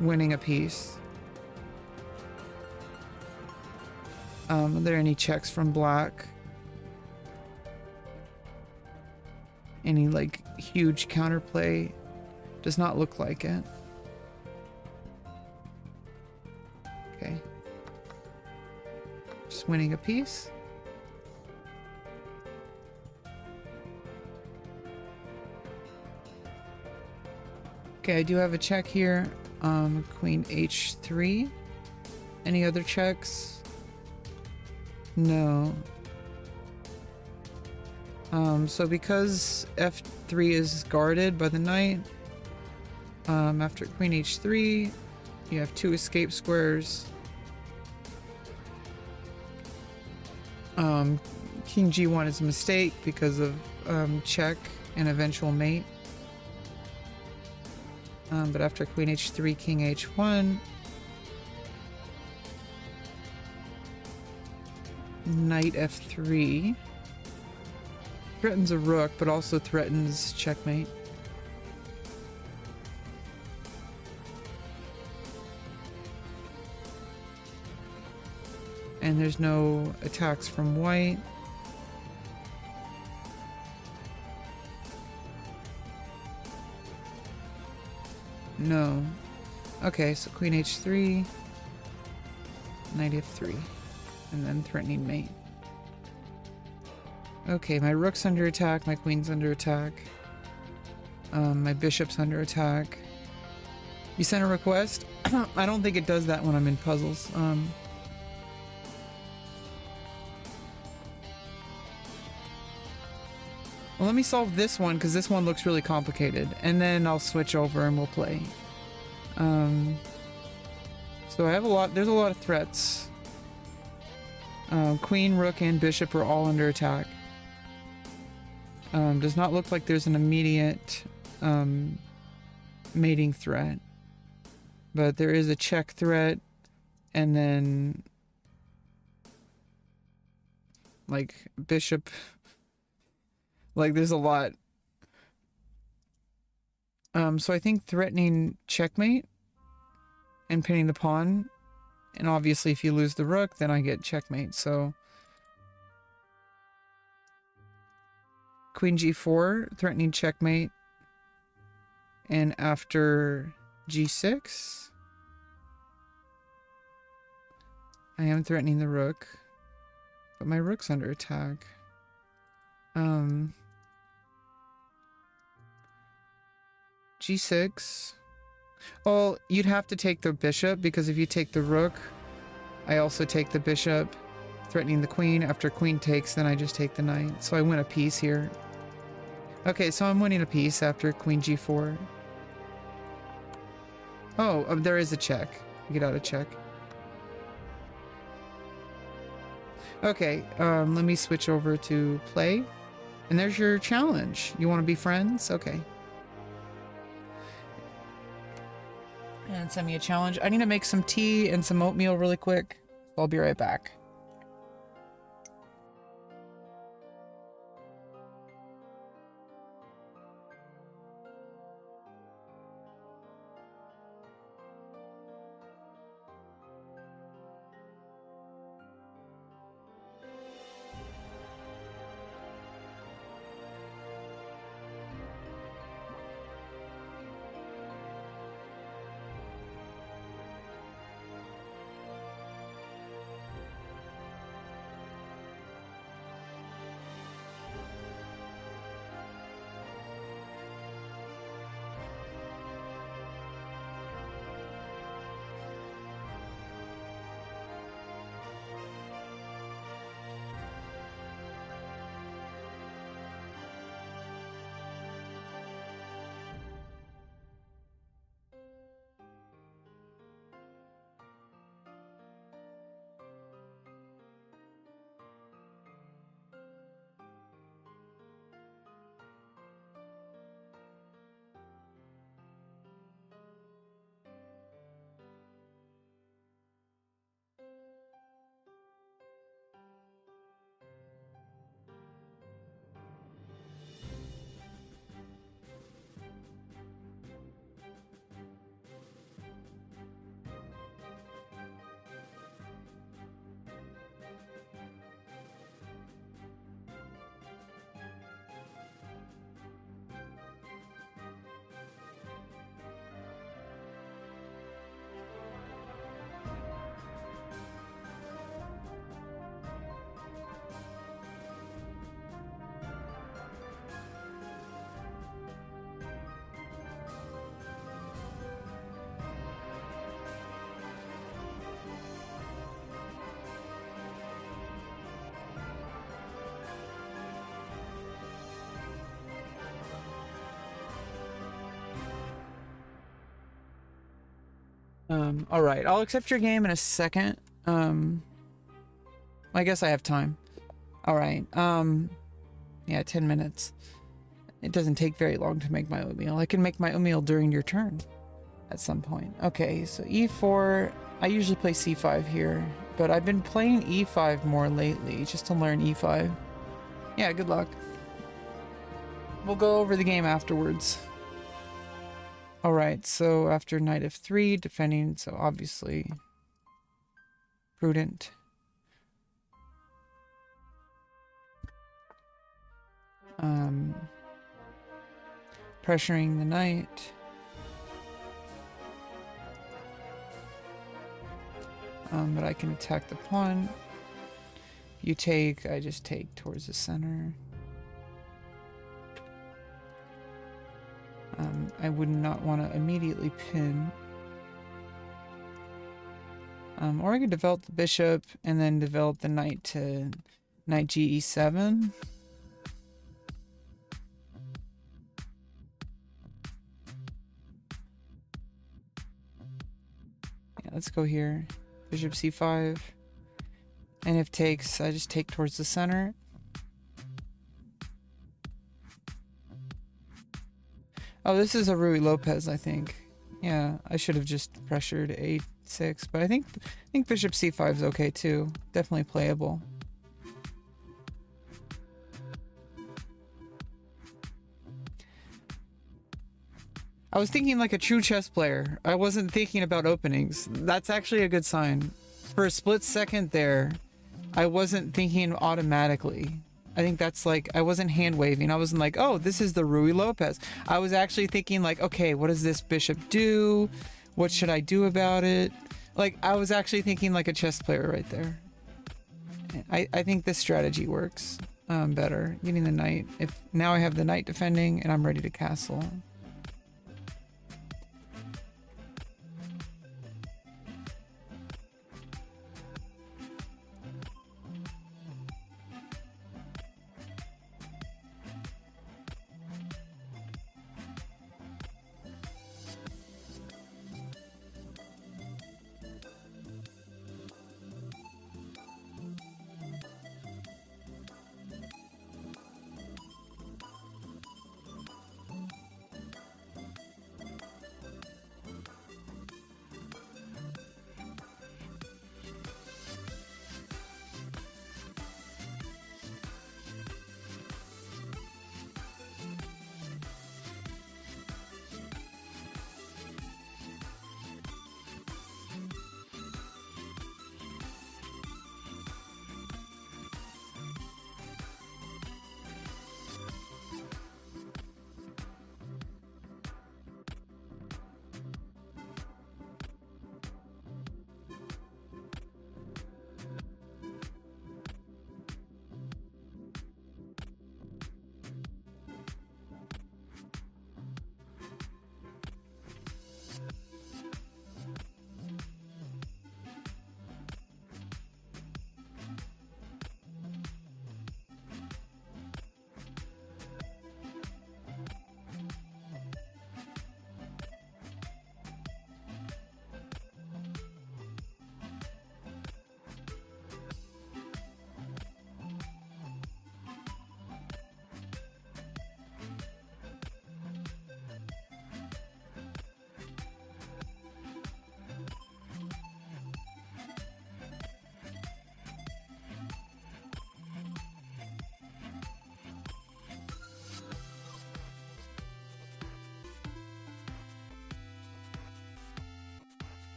winning a piece. Are there any checks from black? Any like huge counterplay? Does not look like it. Okay. Just winning a piece. Okay, I do have a check here. Queen H3. Any other checks? No. So because F3 is guarded by the knight, after Queen H3, you have 2 escape squares. King G1 is a mistake because of check and eventual mate. But after Queen H3, King H1, Knight F3 threatens a rook, but also threatens checkmate. And there's no attacks from white. No. Okay, so Queen H3, Knight F3, and then threatening mate. Okay, my rook's under attack, my queen's under attack. My bishop's under attack. You sent a request? I don't think it does that when I'm in puzzles. Well, let me solve this one, because this one looks really complicated. And then I'll switch over and we'll play. So I have a lot, there's a lot of threats. Queen, rook, and bishop are all under attack. Does not look like there's an immediate mating threat. But there is a check threat, and then like bishop, like there's a lot. So I think threatening checkmate and pinning the pawn, and obviously if you lose the rook, then I get checkmate. So Queen G4, threatening checkmate, and after G6, I am threatening the rook, but my rook's under attack. G6. Well, you'd have to take the bishop, because if you take the rook, I also take the bishop, threatening the queen. After queen takes, then I just take the knight. So I win a piece here. Okay, so I'm winning a piece after Queen G4. Oh, there is a check. You get out a check. Okay, let me switch over to play. And there's your challenge. You want to be friends? Okay. And send me a challenge. I need to make some tea and some oatmeal really quick. I'll be right back. All right, I'll accept your game in a second. I guess I have time. All right. Yeah, 10 minutes. It doesn't take very long to make my oatmeal. I can make my oatmeal during your turn at some point. Okay, so e4. I usually play c5 here, but I've been playing e5 more lately just to learn e5. Yeah, good luck. We'll go over the game afterwards. All right, so after knight f3, defending, so obviously prudent. Pressuring the knight. But I can attack the pawn. You take, I just take towards the center. I would not want to immediately pin. Or I could develop the bishop and then develop the knight to knight ge7. Yeah, let's go here. Bishop c5. And if takes, I just take towards the center. Oh, this is a Ruy Lopez, I think. Yeah, I should have just pressured a6, but I think bishop c5 is okay too. Definitely playable. I was thinking like a true chess player. I wasn't thinking about openings. That's actually a good sign. For a split second there, I wasn't thinking automatically. I think that's like, I wasn't hand waving. I wasn't like, oh, this is the Ruy Lopez. I was actually thinking like, okay, what does this bishop do? What should I do about it? Like, I was actually thinking like a chess player right there. I think this strategy works better. Getting the knight. If now I have the knight defending and I'm ready to castle.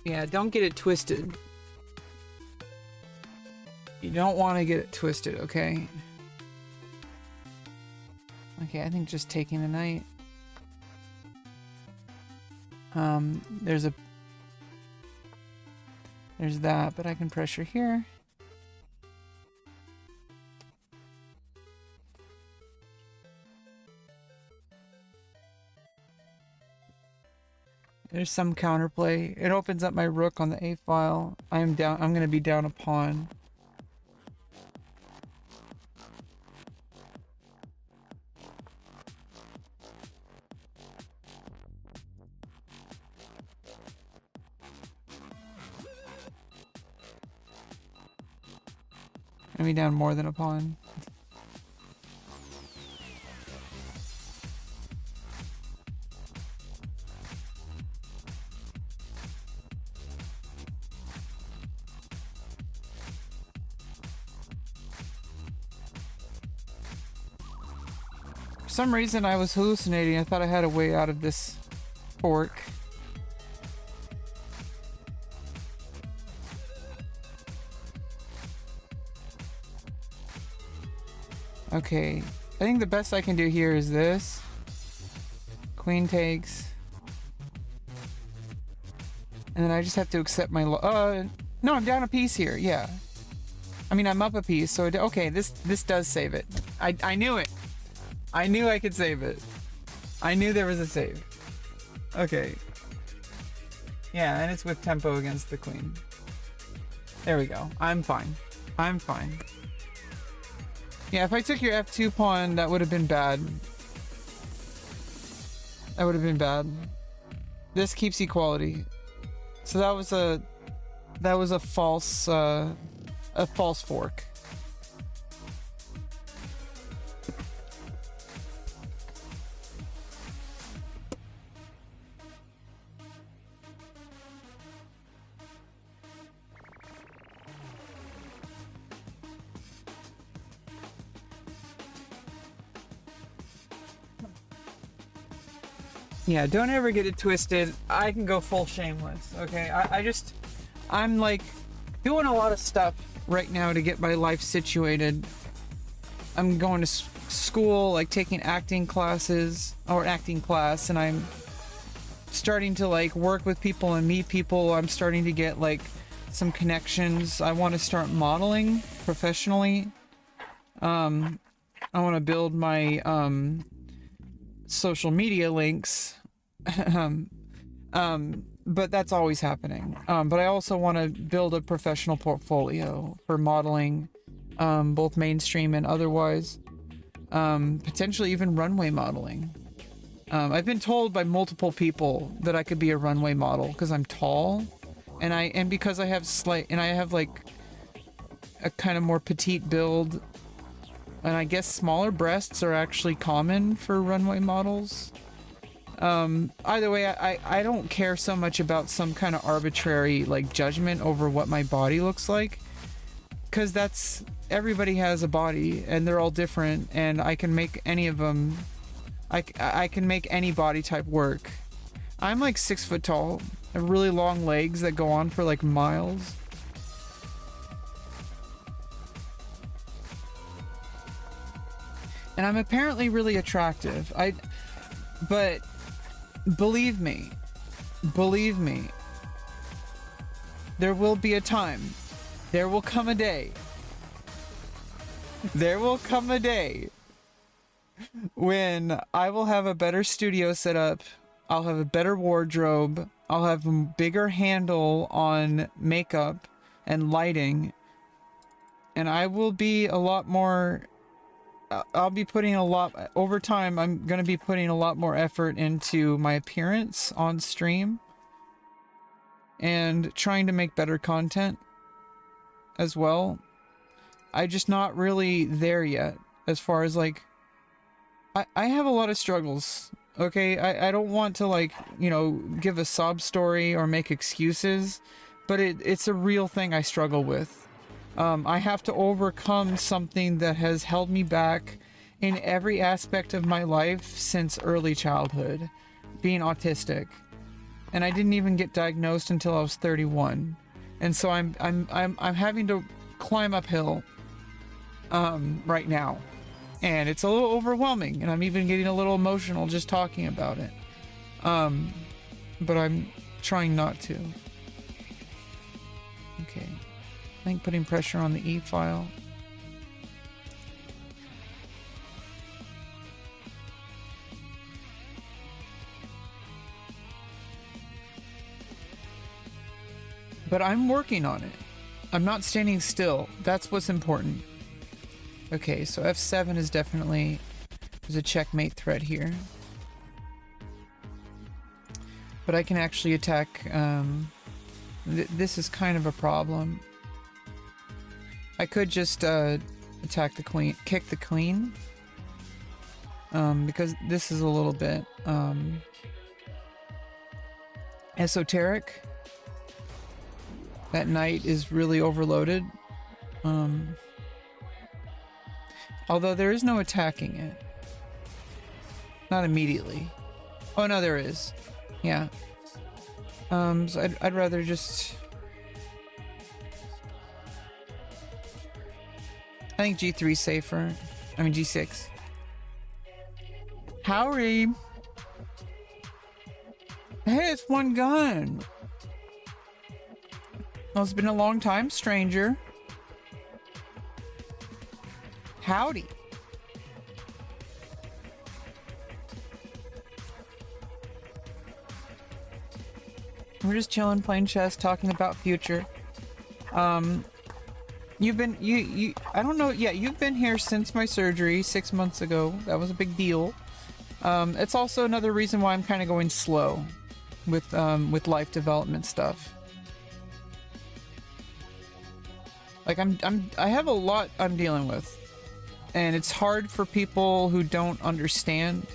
Yeah, don't get it twisted. You don't want to get it twisted, okay? Okay, I think just taking the knight. There's that, but I can pressure here. There's some counterplay. It opens up my rook on the A file. I'm gonna be down a pawn. Gonna be down more than a pawn. For some reason I was hallucinating. I thought I had a way out of this fork. Okay, I think the best I can do here is this. Queen takes. And then I just have to accept my no, I'm down a piece here, yeah. I mean, I'm up a piece, so okay, this does save it. I knew it. I knew I could save it. I knew there was a save. Okay. Yeah, and it's with tempo against the queen. There we go. I'm fine. I'm fine. Yeah, if I took your f2 pawn, that would have been bad. That would have been bad. This keeps equality. So that was a false fork. Yeah, don't ever get it twisted. I can go full shameless, okay? I'm like doing a lot of stuff right now to get my life situated. I'm going to school, like taking acting classes, or acting class, and I'm starting to like work with people and meet people. I'm starting to get like some connections. I want to start modeling professionally. I want to build my social media links. But that's always happening. But I also want to build a professional portfolio for modeling, both mainstream and otherwise. Potentially even runway modeling. I've been told by multiple people that I could be a runway model because I'm tall, and because I have like a kind of more petite build, and I guess smaller breasts are actually common for runway models. Either way, I don't care so much about some kind of arbitrary like judgment over what my body looks like, because everybody has a body and they're all different, and I can make any of them. I can make any body type work. I'm like 6 foot tall. I have really long legs that go on for like miles. And I'm apparently really attractive. But believe me, there will be a time, there will come a day when I will have a better studio set up, I'll have a better wardrobe, I'll have a bigger handle on makeup and lighting, and I will be a lot more, I'll be putting a lot, over time, I'm going to be putting a lot more effort into my appearance on stream and trying to make better content as well. I'm just not really there yet as far as like, I have a lot of struggles, okay? I don't want to like, you know, give a sob story or make excuses, but it's a real thing I struggle with. I have to overcome something that has held me back in every aspect of my life since early childhood, being autistic. And I didn't even get diagnosed until I was 31. And so I'm having to climb uphill right now. And it's a little overwhelming, and I'm even getting a little emotional just talking about it. But I'm trying not to. Okay. I think putting pressure on the E file. But I'm working on it. I'm not standing still. That's what's important. Okay, so F7 is definitely, there's a checkmate threat here. But I can actually attack, this is kind of a problem. I could just attack the queen, kick the queen, because this is a little bit esoteric. That knight is really overloaded. Although there is no attacking it. Not immediately. Oh no, there is. Yeah. So I'd rather just... I think G3 safer. I mean G6. Howdy! Hey, it's one gun! Well, it's been a long time, stranger. Howdy. We're just chilling, playing chess, talking about future. You've been, I don't know, yeah, you've been here since my surgery 6 months ago. That was a big deal. It's also another reason why I'm kind of going slow with life development stuff. Like I have a lot I'm dealing with. And it's hard for people who don't understand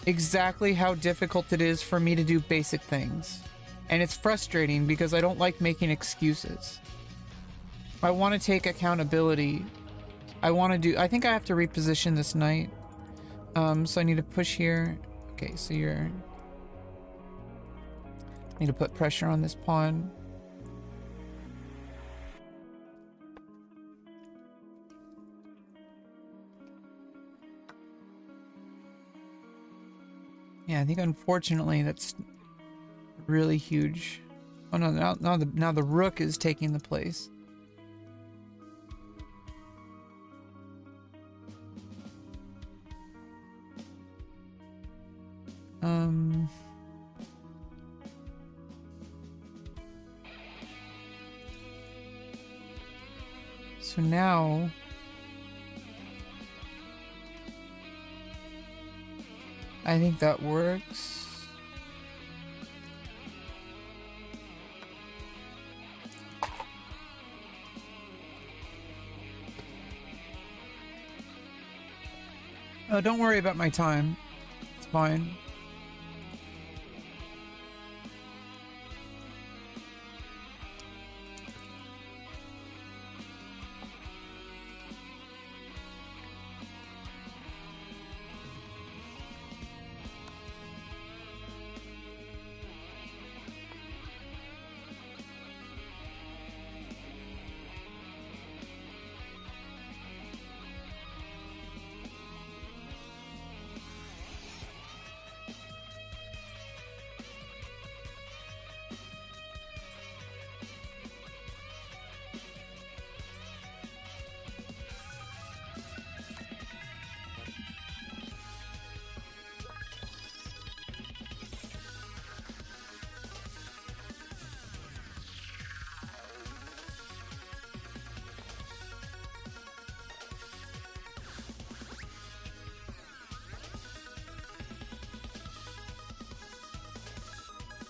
exactly how difficult it is for me to do basic things. And it's frustrating because I don't like making excuses. I want to take accountability. I think I have to reposition this knight. So I need to push here. Okay, so I need to put pressure on this pawn. Yeah, I think unfortunately that's really huge. Oh no, now the rook is taking the place. So now I think that works. Oh, don't worry about my time. It's fine.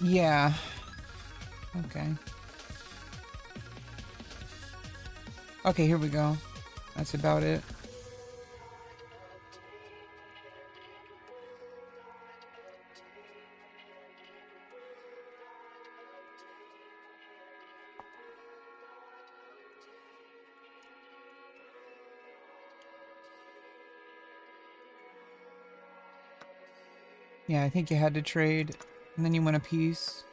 Yeah. Okay. Okay, here we go. That's about it. Yeah, I think you had to trade, and then you win a piece.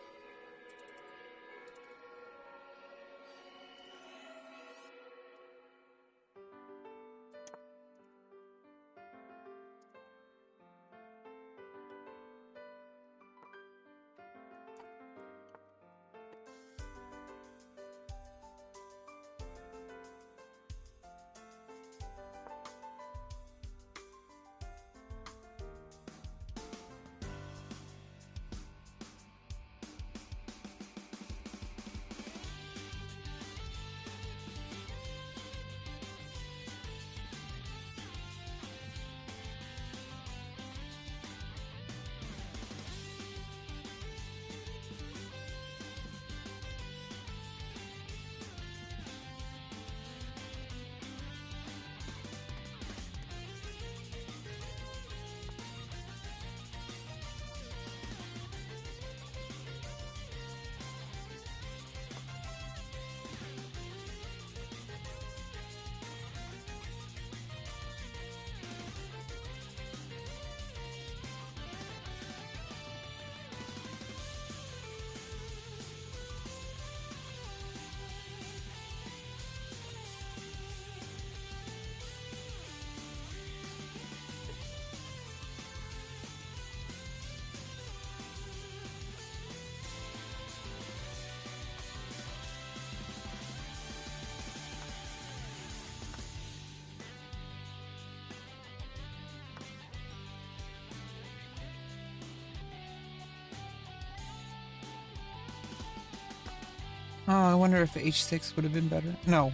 Oh, I wonder if h6 would have been better. No.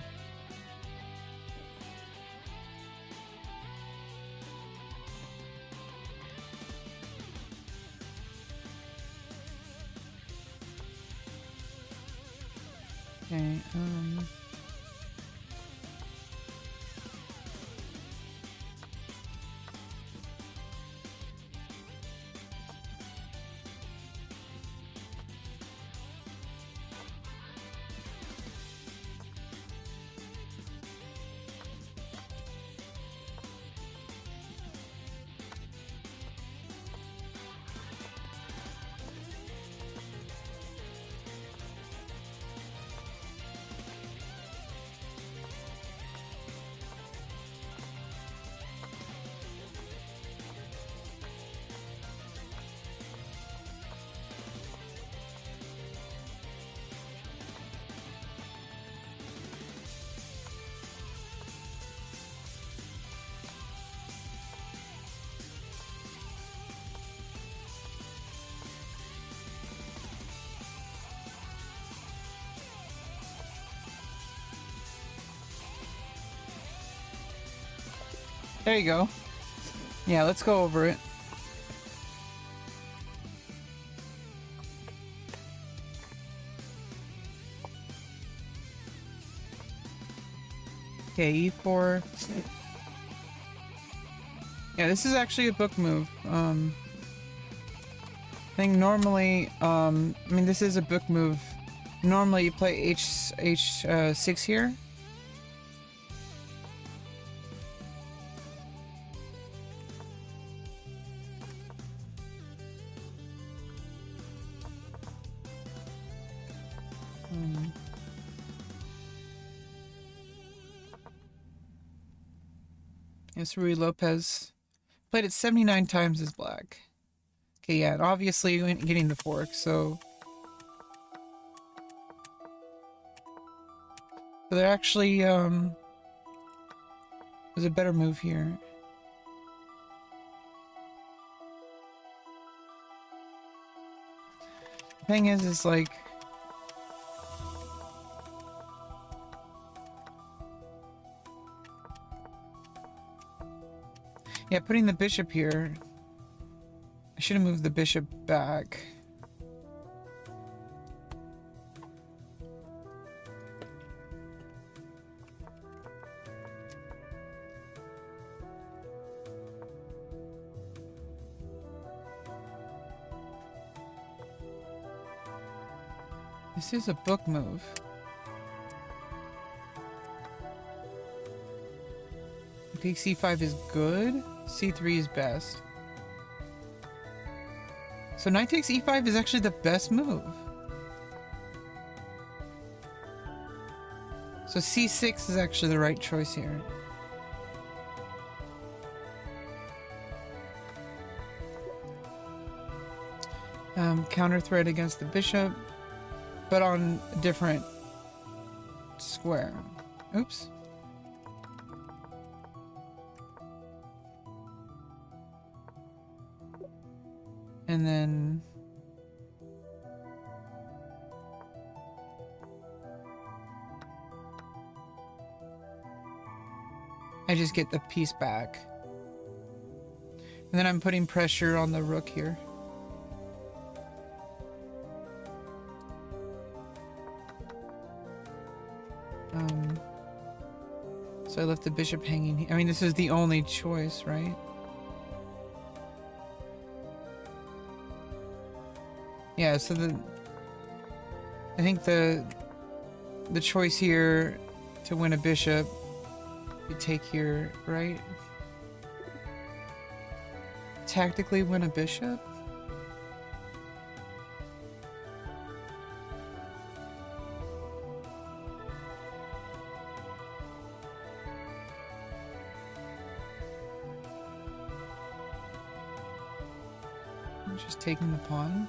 Okay, there you go. Yeah, let's go over it. Okay, e4. Yeah, this is actually a book move. I think normally, I mean, this is a book move. Normally you play h6 here. Yes, Rui Lopez played it 79 times as black. Okay, yeah, and obviously getting the fork, so there actually was a better move here. The thing is like, yeah, putting the bishop here. I should have moved the bishop back. This is a book move. I think c5 is good. c3 is best. So knight takes e5 is actually the best move. So c6 is actually the right choice here. Counter threat against the bishop, but on a different square. Oops. And then I just get the piece back. And then I'm putting pressure on the rook here. So I left the bishop hanging. I mean, this is the only choice, right? Yeah, so I think the choice here to win a bishop, you take here, right? Tactically win a bishop? I'm just taking the pawn.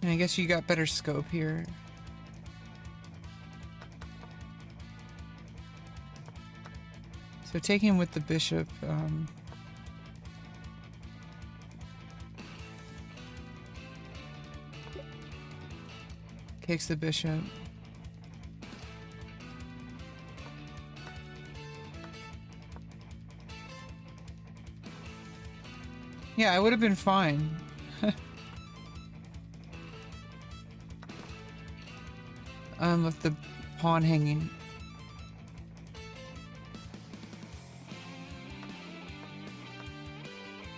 And I guess you got better scope here. So taking with the bishop, kicks the bishop. Yeah, I would have been fine. With the pawn hanging.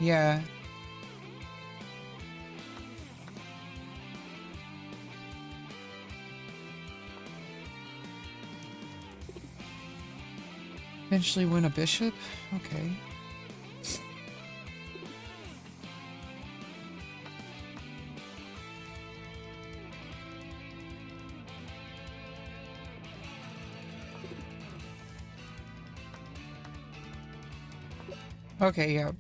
Yeah. Eventually win a bishop? Okay. Okay, yeah.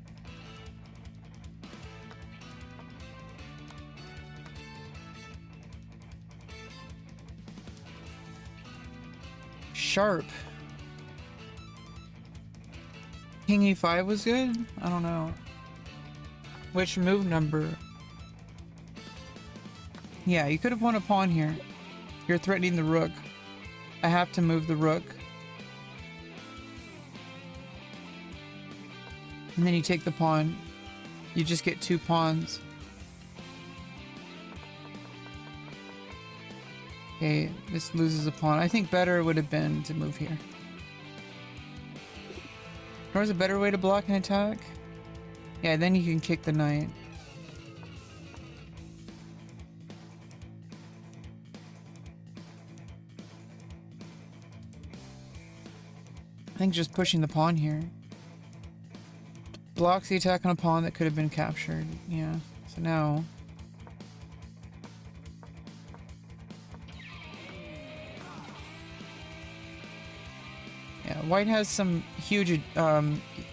Sharp. King e5 was good? I don't know. Which move number? Yeah, you could have won a pawn here. You're threatening the rook. I have to move the rook. And then you take the pawn. You just get 2 pawns. Okay, this loses a pawn. I think better would have been to move here. Or is a better way to block an attack? Yeah, then you can kick the knight. I think just pushing the pawn here blocks the attack on a pawn that could have been captured. Yeah, so now... Yeah, white has some huge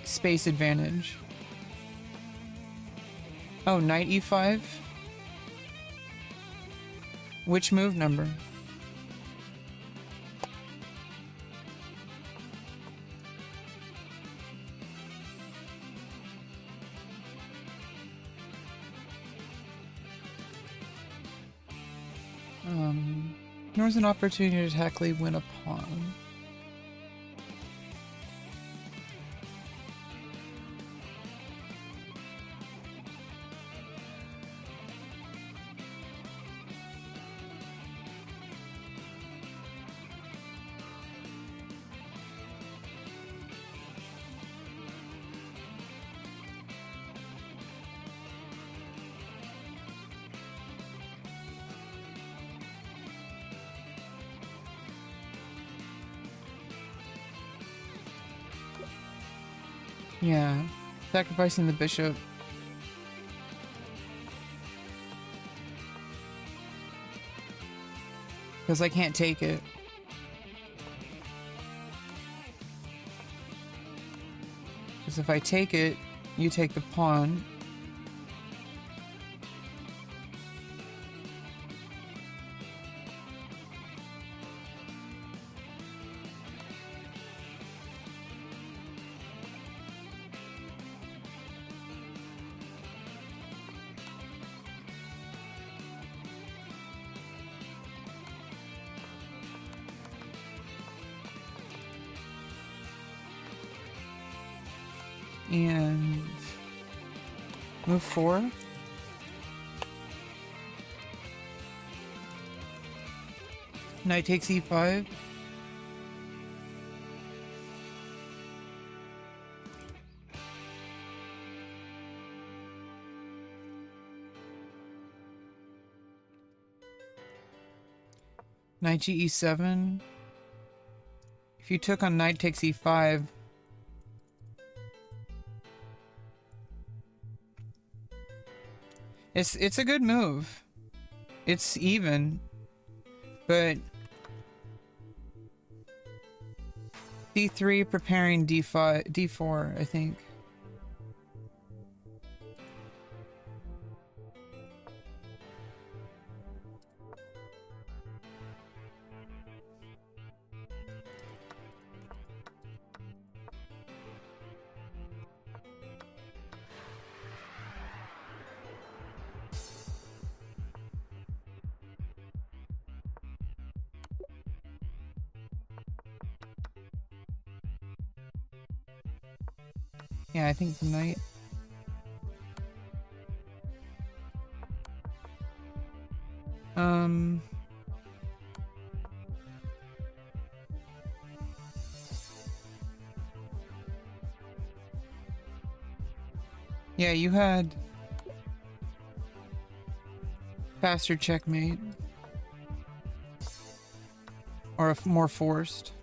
space advantage. Oh, knight e5? Which move number? There was an opportunity to tactically win a pawn. Yeah, sacrificing the bishop. Because I can't take it. Because if I take it, you take the pawn. And move 4. Knight takes e5. Knight e7. If you took on knight takes e5, it's a good move. It's even, but d3 preparing d5, d4, I think. Yeah, I think tonight. Yeah, you had faster checkmate. Or a more forced.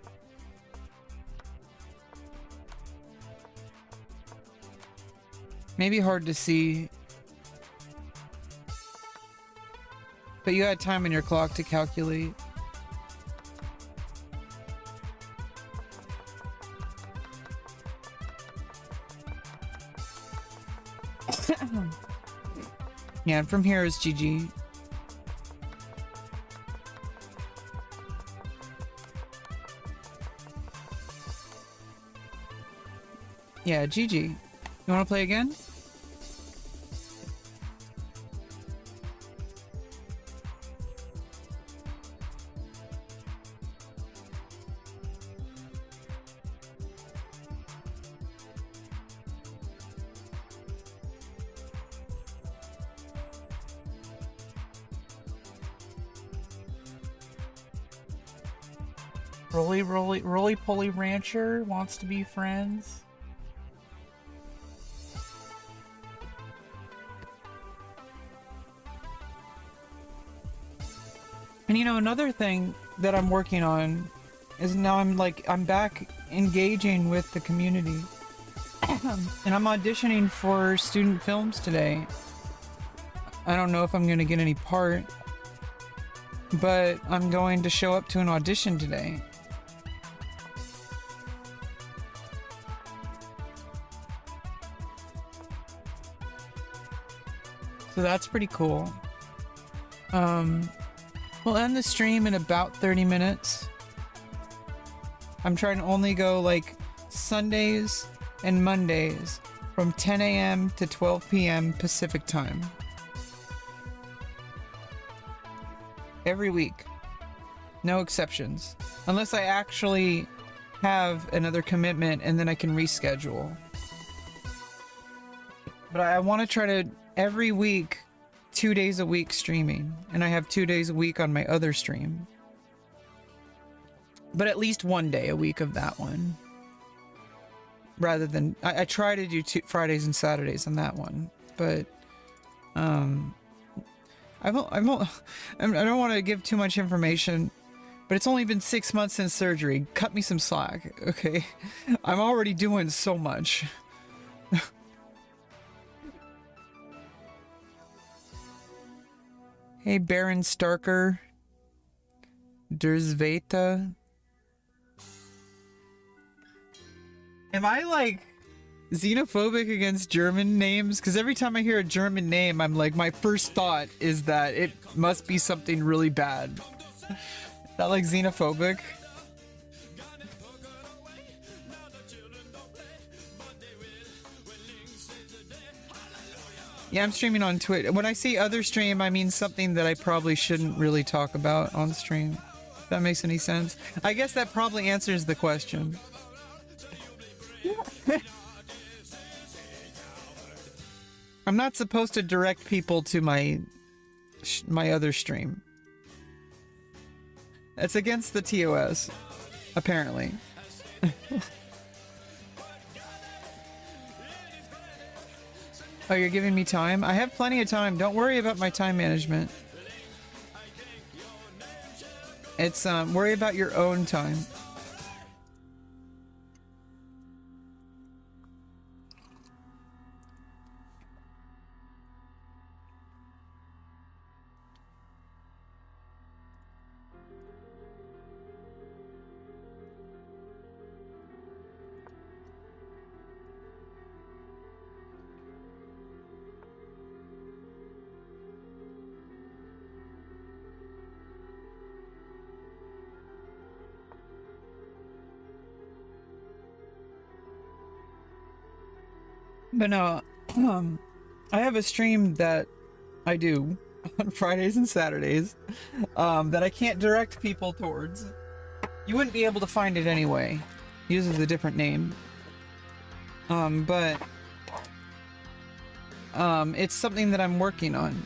Maybe hard to see. But you had time on your clock to calculate. Yeah, and from here is GG. Yeah, GG. You want to play again? Roly-poly rancher wants to be friends. And you know, another thing that I'm working on is now I'm back engaging with the community. And I'm auditioning for student films today. I don't know if I'm gonna get any part, but I'm going to show up to an audition today. So that's pretty cool. We'll end the stream in about 30 minutes. I'm trying to only go like Sundays and Mondays from 10 a.m. to 12 p.m. Pacific time. Every week. No exceptions. Unless I actually have another commitment and then I can reschedule. But I want to try to every week, 2 days a week streaming. And I have 2 days a week on my other stream. But at least 1 day a week of that one. Rather than... I try to do Fridays and Saturdays on that one. But... I don't want to give too much information, but it's only been 6 months since surgery. Cut me some slack, okay? I'm already doing so much. Hey, Baron Starker. Derzveta. Am I, like, xenophobic against German names? Because every time I hear a German name, I'm like, my first thought is that it must be something really bad. Is that, like, xenophobic? Yeah, I'm streaming on Twitch. When I say other stream, I mean something that I probably shouldn't really talk about on stream. If that makes any sense. I guess that probably answers the question. I'm not supposed to direct people to my other stream. It's against the TOS, apparently. Oh, you're giving me time? I have plenty of time. Don't worry about my time management. It's, worry about your own time. But no, I have a stream that I do on Fridays and Saturdays that I can't direct people towards. You wouldn't be able to find it anyway. It uses a different name. But it's something that I'm working on.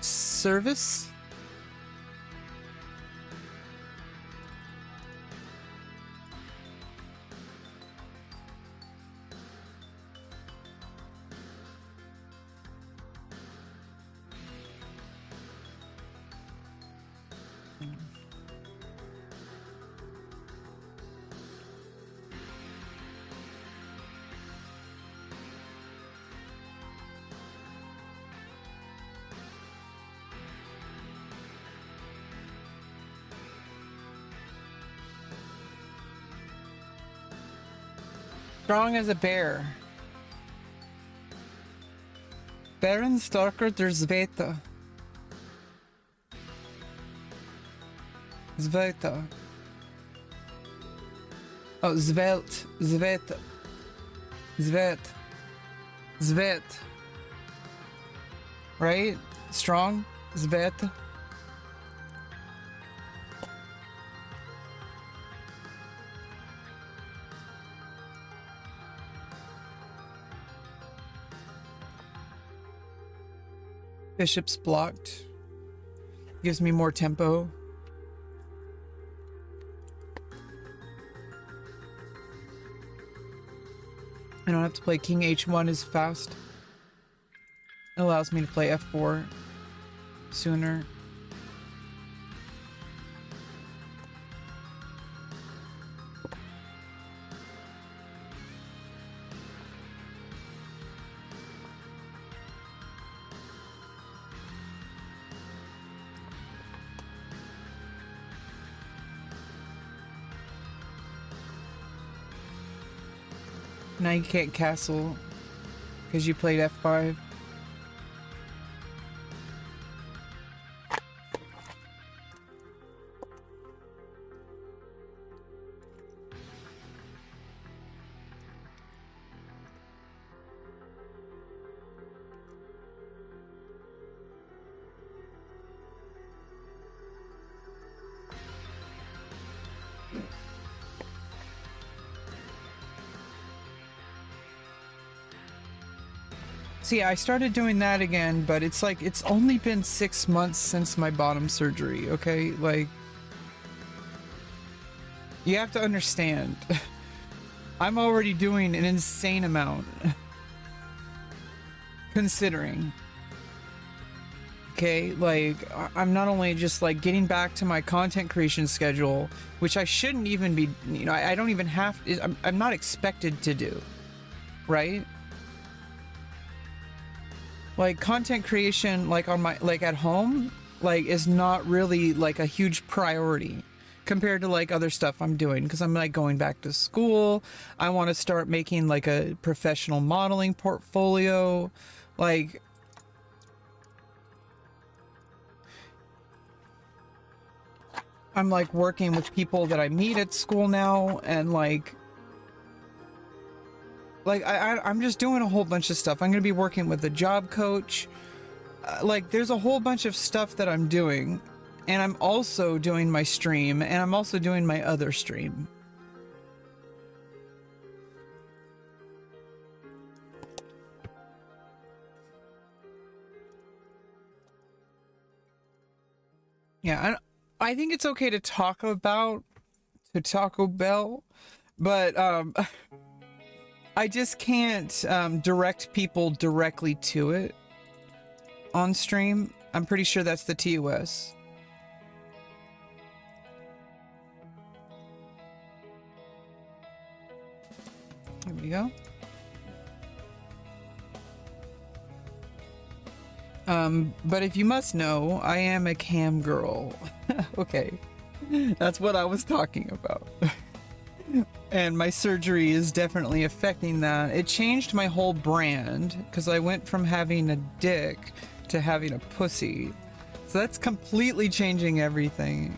Service? Strong as a bear. Baron Starker der Sveta. Sveta. Oh, Svelt. Sveta. Svet. Svet. Right? Strong? Svet. Bishop's blocked. Gives me more tempo. I don't have to play King H1 as fast. It allows me to play F4 sooner. Now you can't castle because you played F5. See, I started doing that again, but it's like, it's only been 6 months since my bottom surgery, okay? Like, you have to understand, I'm already doing an insane amount, considering, okay? Like, I'm not only just like getting back to my content creation schedule, which I shouldn't even be, you know, I don't even have, I'm not expected to do, right? Like content creation, like on my, like at home, like is not really like a huge priority compared to like other stuff I'm doing. Cause I'm like going back to school. I want to start making like a professional modeling portfolio. Like, I'm like working with people that I meet at school now, and like I'm just doing a whole bunch of stuff. I'm going to be working with a job coach. Like there's a whole bunch of stuff that I'm doing, and I'm also doing my stream, and I'm also doing my other stream. Yeah, I think it's okay to talk about Taco Bell, but I just can't direct people directly to it on stream. I'm pretty sure that's the TOS. There we go. But if you must know, I am a cam girl. Okay, that's what I was talking about. And my surgery is definitely affecting that. It changed my whole brand because I went from having a dick to having a pussy. So that's completely changing everything.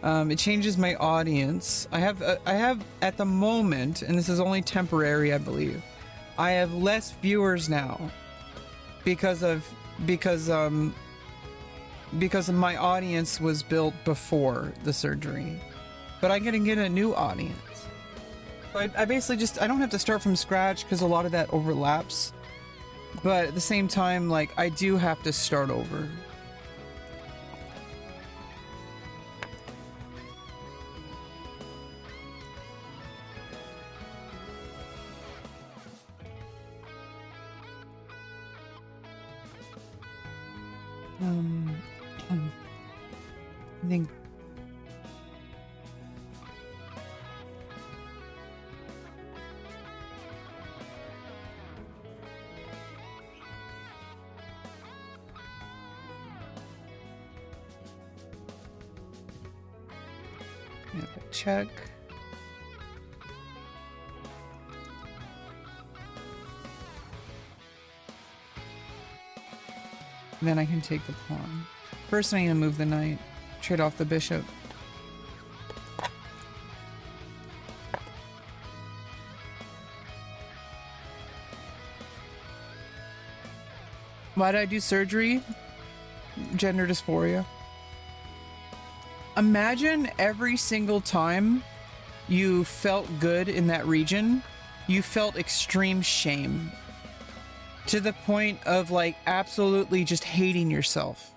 It changes my audience. I have at the moment, and this is only temporary, I believe, I have less viewers now because my audience was built before the surgery. But I'm gonna get a new audience. So I basically just, I don't have to start from scratch because a lot of that overlaps. But at the same time, like, I do have to start over. I think check. Then I can take the pawn. First I need to move the knight. Trade off the bishop. Why did I do surgery? Gender dysphoria. Imagine every single time you felt good in that region, you felt extreme shame. To the point of like absolutely just hating yourself.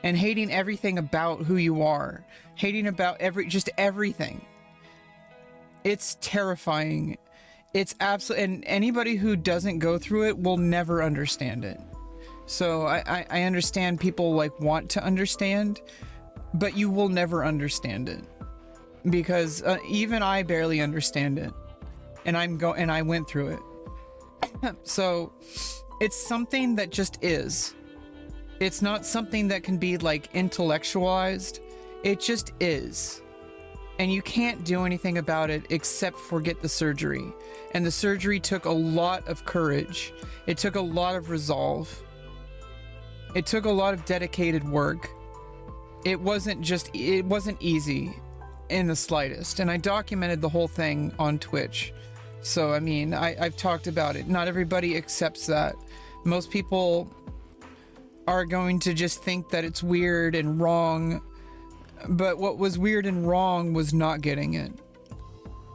And hating everything about who you are. Hating about just everything. It's terrifying. It's absolutely, and anybody who doesn't go through it will never understand it. So I understand people like want to understand, but you will never understand it. Because even I barely understand it. And I went through it. So it's something that just is. It's not something that can be like intellectualized. It just is. And you can't do anything about it except for get the surgery. And the surgery took a lot of courage. It took a lot of resolve. It took a lot of dedicated work. It wasn't easy in the slightest. And I documented the whole thing on Twitch. So, I mean, I've talked about it. Not everybody accepts that. Most people are going to just think that it's weird and wrong. But what was weird and wrong was not getting it.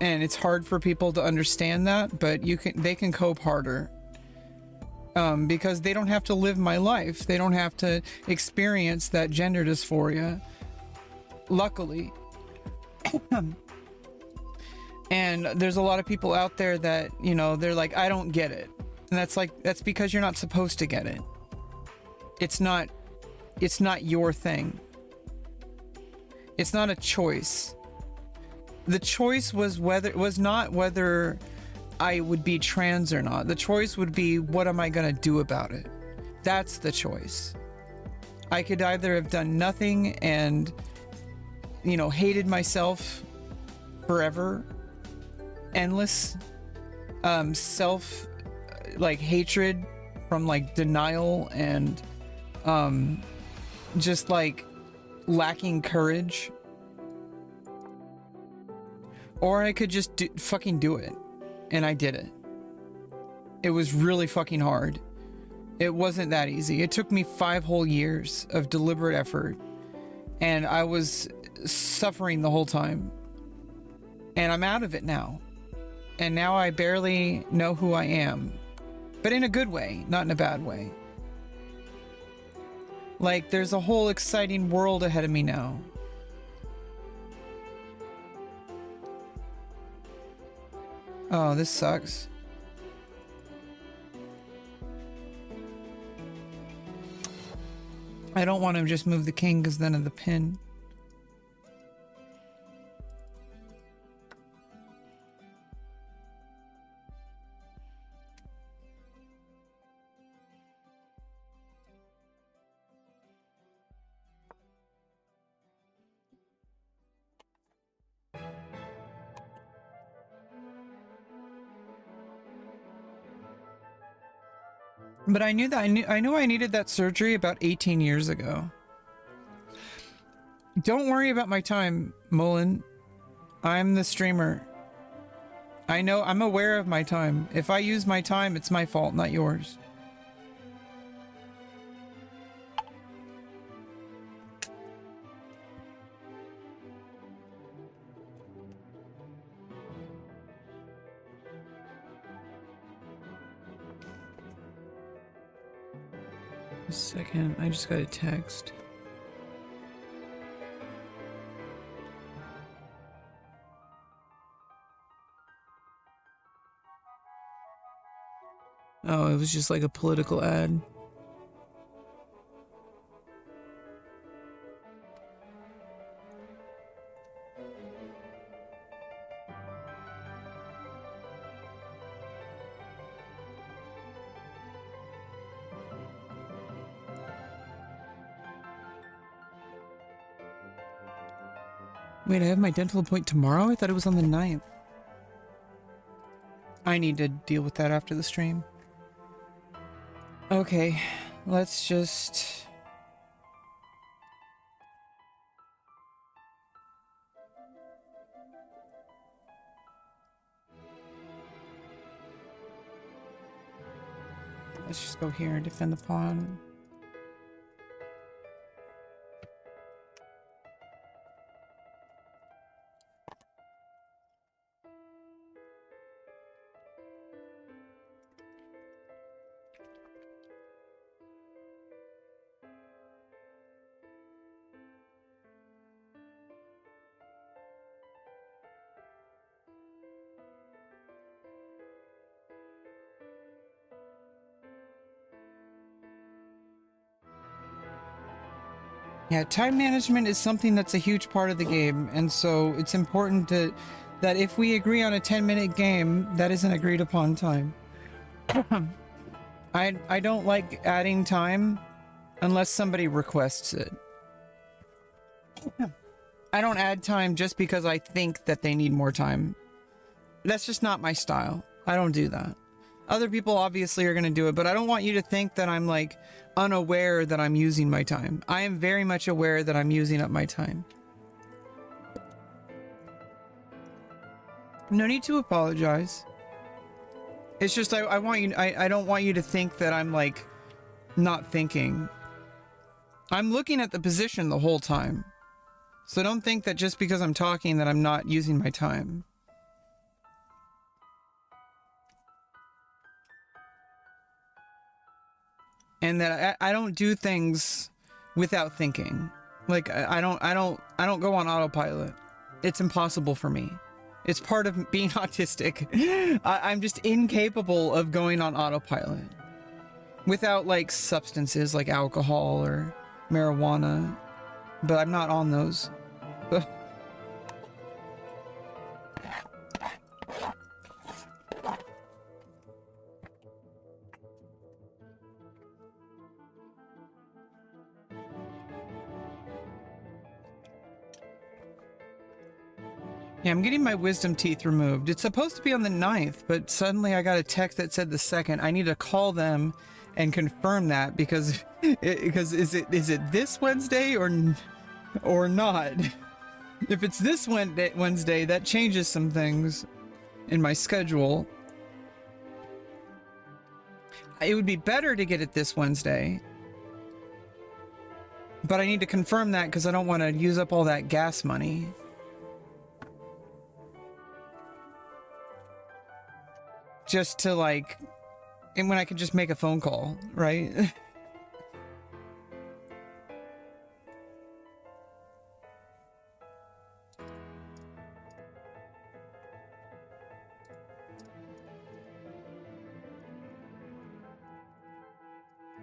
And it's hard for people to understand that, but they can cope harder. Because they don't have to live my life. They don't have to experience that gender dysphoria. Luckily. And there's a lot of people out there that, you know, they're like, I don't get it. And that's because you're not supposed to get it. It's not your thing. It's not a choice. The choice was not whether I would be trans or not. The choice would be, what am I going to do about it? That's the choice. I could either have done nothing and, you know, hated myself forever, endless self like hatred from like denial and just like lacking courage, or I could just fucking do it. And I did it. It was really fucking hard. It wasn't that easy. It took me 5 whole years of deliberate effort, and I was suffering the whole time. And I'm out of it now. And now I barely know who I am. But in a good way, not in a bad way. Like, there's a whole exciting world ahead of me now. Oh, this sucks. I don't want to just move the king because then of the pin. But I knew I needed that surgery about 18 years ago. Don't worry about my time, Mullen. I'm the streamer. I know, I'm aware of my time. If I use my time, it's my fault, not yours. A second, I just got a text. Oh, it was just like a political ad. Wait, I have my dental appointment tomorrow? I thought it was on the 9th. I need to deal with that after the stream. Okay, let's just... Let's just go here and defend the pawn. Yeah, time management is something that's a huge part of the game, and so it's important that if we agree on a 10-minute game, that is an agreed upon time. I don't like adding time unless somebody requests it. I don't add time just because I think that they need more time. That's just not my style. I don't do that. Other people obviously are going to do it, but I don't want you to think that I'm like unaware that I'm using my time. I am very much aware that I'm using up my time. No need to apologize. It's just I want you I don't want you to think that I'm like not thinking. I'm looking at the position the whole time. So don't think that just because I'm talking that I'm not using my time. And that I don't do things without thinking. Like I don't go on autopilot. It's impossible for me. It's part of being autistic. I'm just incapable of going on autopilot without like substances like alcohol or marijuana, but I'm not on those. Yeah, I'm getting my wisdom teeth removed. It's supposed to be on the 9th, but suddenly I got a text that said the 2nd. I need to call them and confirm that because is it this Wednesday or not? If it's this Wednesday, that changes some things in my schedule. It would be better to get it this Wednesday. But I need to confirm that because I don't want to use up all that gas money. Just to like, and when I can just make a phone call, right?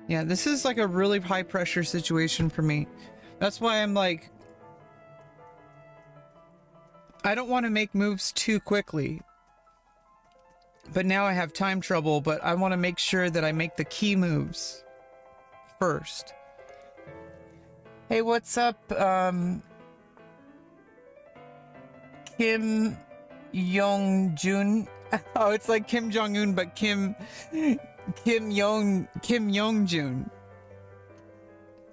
Yeah, this is like a really high pressure situation for me. That's why I'm like, I don't want to make moves too quickly. But now I have time trouble, but I want to make sure that I make the key moves first. Hey, what's up, Kim Jong-jun? Oh, it's like Kim Jong-un, but Kim Jong-jun.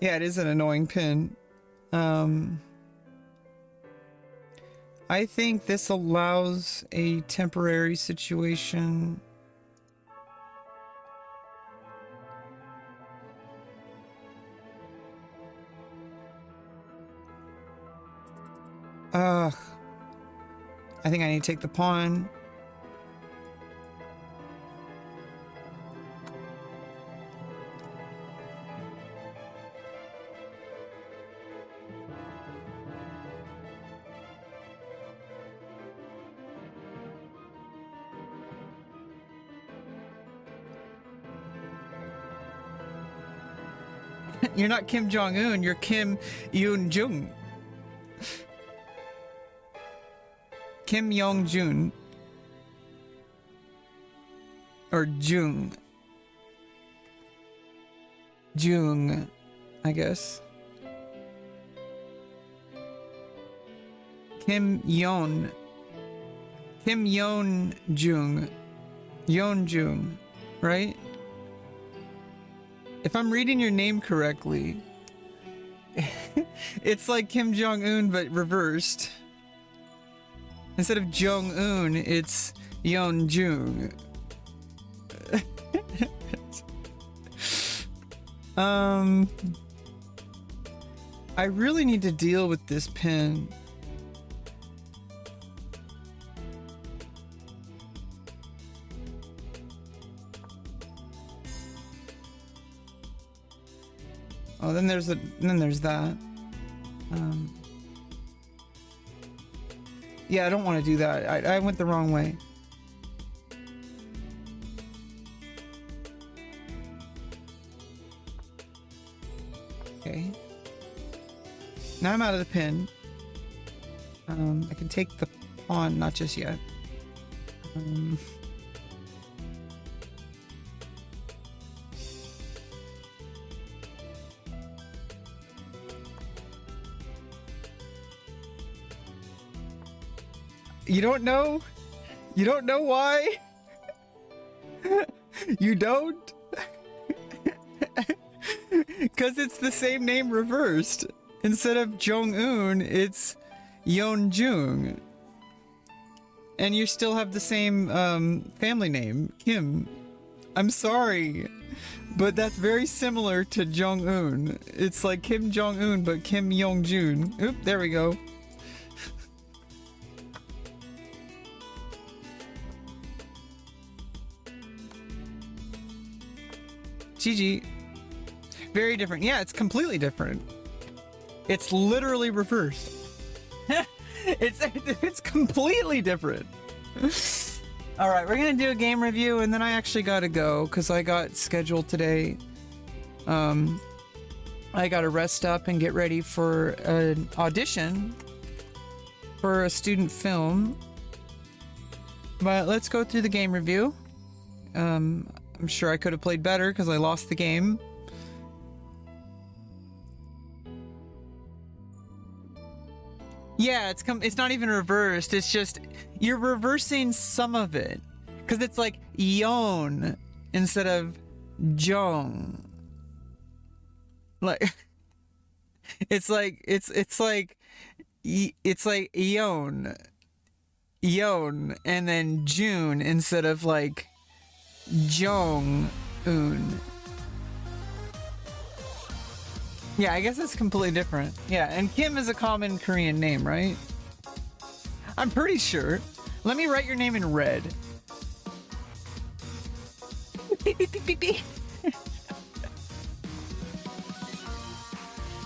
Yeah, it is an annoying pin. I think this allows a temporary situation. Ugh. I think I need to take the pawn. You're not Kim Jong-un, you're Kim Yoon-jung. Kim Yong-jun. Or Jung. Jung, I guess. Kim Yeon. Kim Yeon-jung. Yeon-jung, right? If I'm reading your name correctly, it's like Kim Jong-un but reversed. Instead of Jong-un, it's Yeon-jung. I really need to deal with this pen. Oh, then there's that. Yeah, I don't want to do that. I went the wrong way. Okay. Now I'm out of the pin. I can take the pawn, not just yet. You don't know? You don't know why? You don't? Because it's the same name reversed. Instead of Jong-un, it's Yeon-jung. And you still have the same family name, Kim. I'm sorry, but that's very similar to Jong-un. It's like Kim Jong-un, but Kim Yong-jun. Oop, there we go. GG. Very different. Yeah, it's completely different. It's literally reversed. It's completely different. All right, we're gonna do a game review, and then I actually gotta go because I got scheduled today. I gotta rest up and get ready for an audition for a student film. But let's go through the game review. I'm sure I could have played better because I lost the game. Yeah, it's not even reversed. It's just you're reversing some of it because it's like Yeon instead of Jong. Like it's like Yeon, and then June instead of like Jong-un. Yeah, I guess it's completely different. Yeah, and Kim is a common Korean name, right? I'm pretty sure. Let me write your name in red.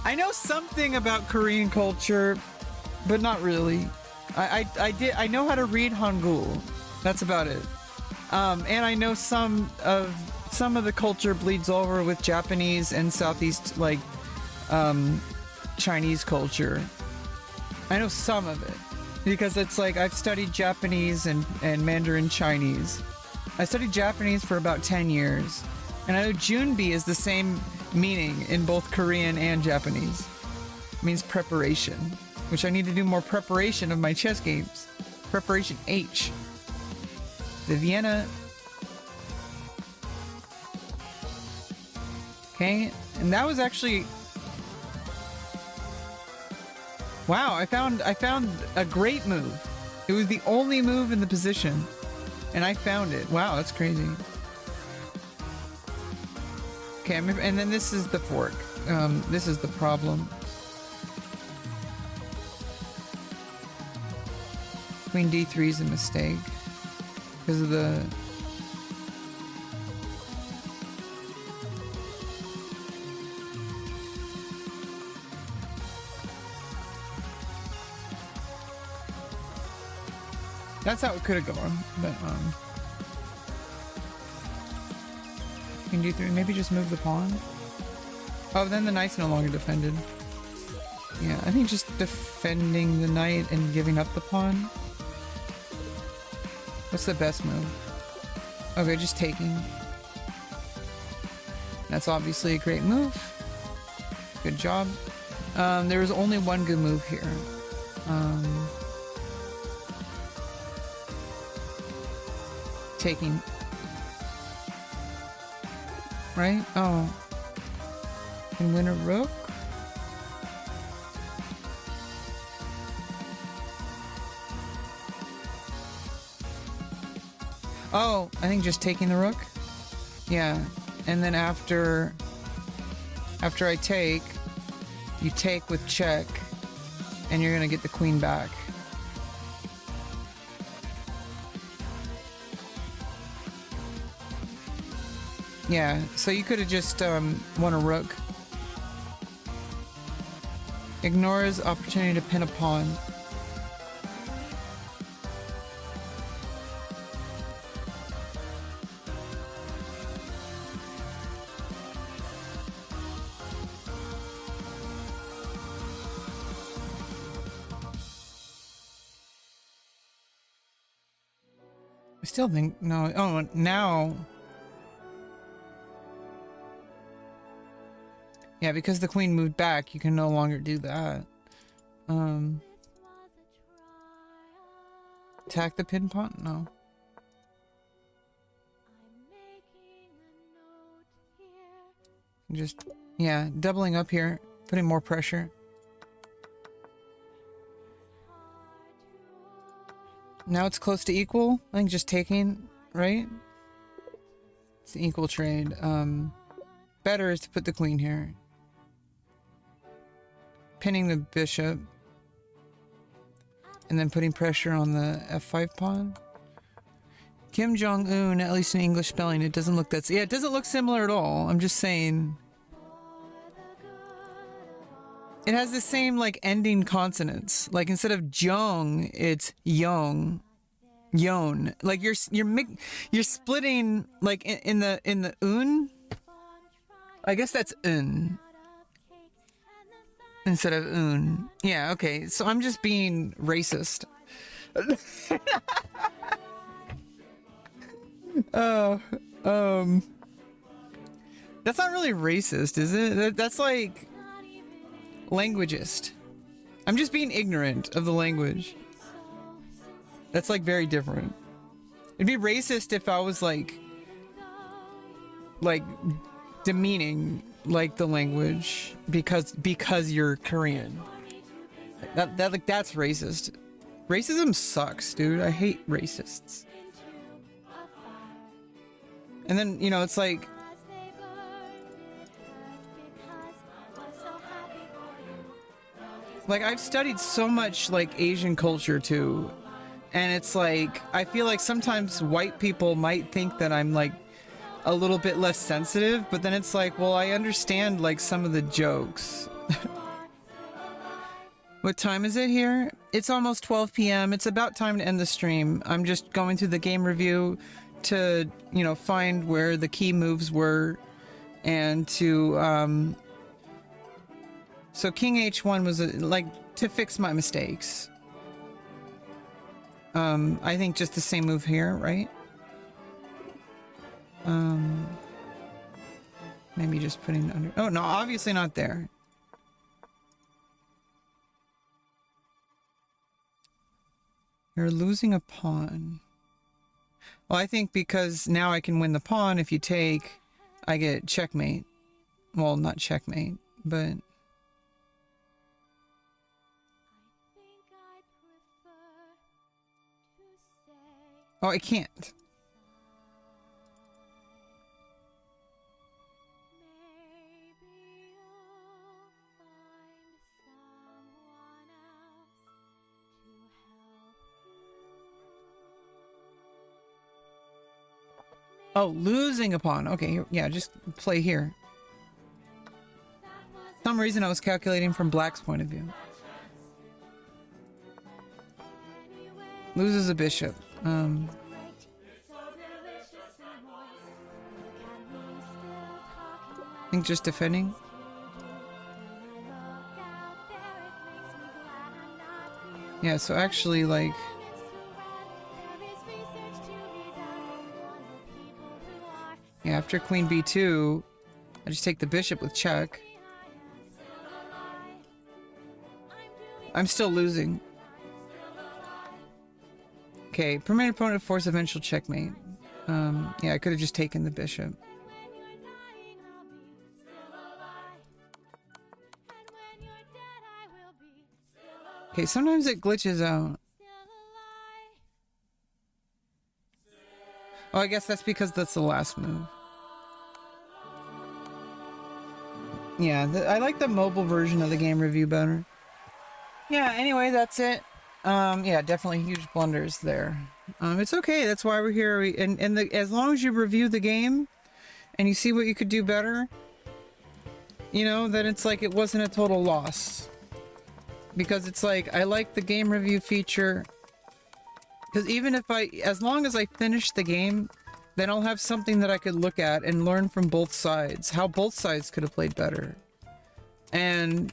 I know something about Korean culture, but not really. I know how to read Hangul. That's about it. And I know some of the culture bleeds over with Japanese and Southeast, like, Chinese culture. I know some of it because it's like I've studied Japanese and Mandarin Chinese. I studied Japanese for about 10 years, and I know Junbi is the same meaning in both Korean and Japanese. It means preparation, which I need to do more preparation of my chess games. Preparation H. The Vienna. Okay, and that was actually... Wow, I found a great move. It was the only move in the position, and I found it. Wow, that's crazy. Okay, and then this is the fork. This is the problem. Queen D3 is a mistake because of the... That's how it could have gone, but Queen D3, maybe just move the pawn. Oh, then the knight's no longer defended. Yeah, I think just defending the knight and giving up the pawn. What's the best move? Okay, just taking. That's obviously a great move. Good job. There was only one good move here. Taking. Right? Oh. Can win a rook? Oh, I think just taking the rook. Yeah, and then after I take, you take with check, and you're gonna get the queen back. Yeah, so you could have just won a rook. Ignores opportunity to pin a pawn. I still think no. Oh, now. Yeah, because the queen moved back, you can no longer do that. Attack the pin pawn? No. Just, yeah, doubling up here, putting more pressure. Now it's close to equal. I think just taking, right? It's an equal trade. Better is to put the queen here. Pinning the bishop. And then putting pressure on the f5 pawn. Kim Jong-un, at least in English spelling, it doesn't look that... Yeah, it doesn't look similar at all. I'm just saying... It has the same, like, ending consonants. Like, instead of Jung, it's Young. Yon. Like, you're splitting, like, in the un. I guess that's un. Instead of un. Yeah, okay. So I'm just being racist. That's not really racist, is it? That's like... languageist. I'm just being ignorant of the language. That's like very different. It'd be racist if I was like demeaning like the language because you're Korean. That's racist. Racism sucks, dude. I hate racists. And then, you know, it's like I've studied so much like Asian culture too, and it's like I feel like sometimes white people might think that I'm like a little bit less sensitive, but then it's like, well, I understand like some of the jokes. What time is it here? It's almost 12 p.m. It's about time to end the stream. I'm just going through the game review to, you know, find where the key moves were and to so King H1 was like to fix my mistakes. I think just the same move here, right? Maybe just putting under. Oh no, obviously not there. You're losing a pawn. Well, I think because now I can win the pawn. If you take, I get checkmate. Well, not checkmate, but. Oh, I can't. Oh, losing a pawn. Okay, yeah, just play here. For some reason I was calculating from Black's point of view. Loses a bishop. I think just defending. Yeah, so actually, like... Yeah, after queen b2, I just take the bishop with check. I'm still losing. Okay, permanent opponent force eventual checkmate. Yeah, I could have just taken the bishop. Okay, sometimes it glitches out. Oh, I guess that's because that's the last move. Yeah, I like the mobile version of the game review better. Yeah, anyway, that's it. Yeah, definitely huge blunders there. It's okay, that's why we're here. As long as you review the game and you see what you could do better, you know, then it's like it wasn't a total loss. Because it's like, I like the game review feature. Because even if as long as I finish the game, then I'll have something that I could look at and learn from both sides, how both sides could have played better. And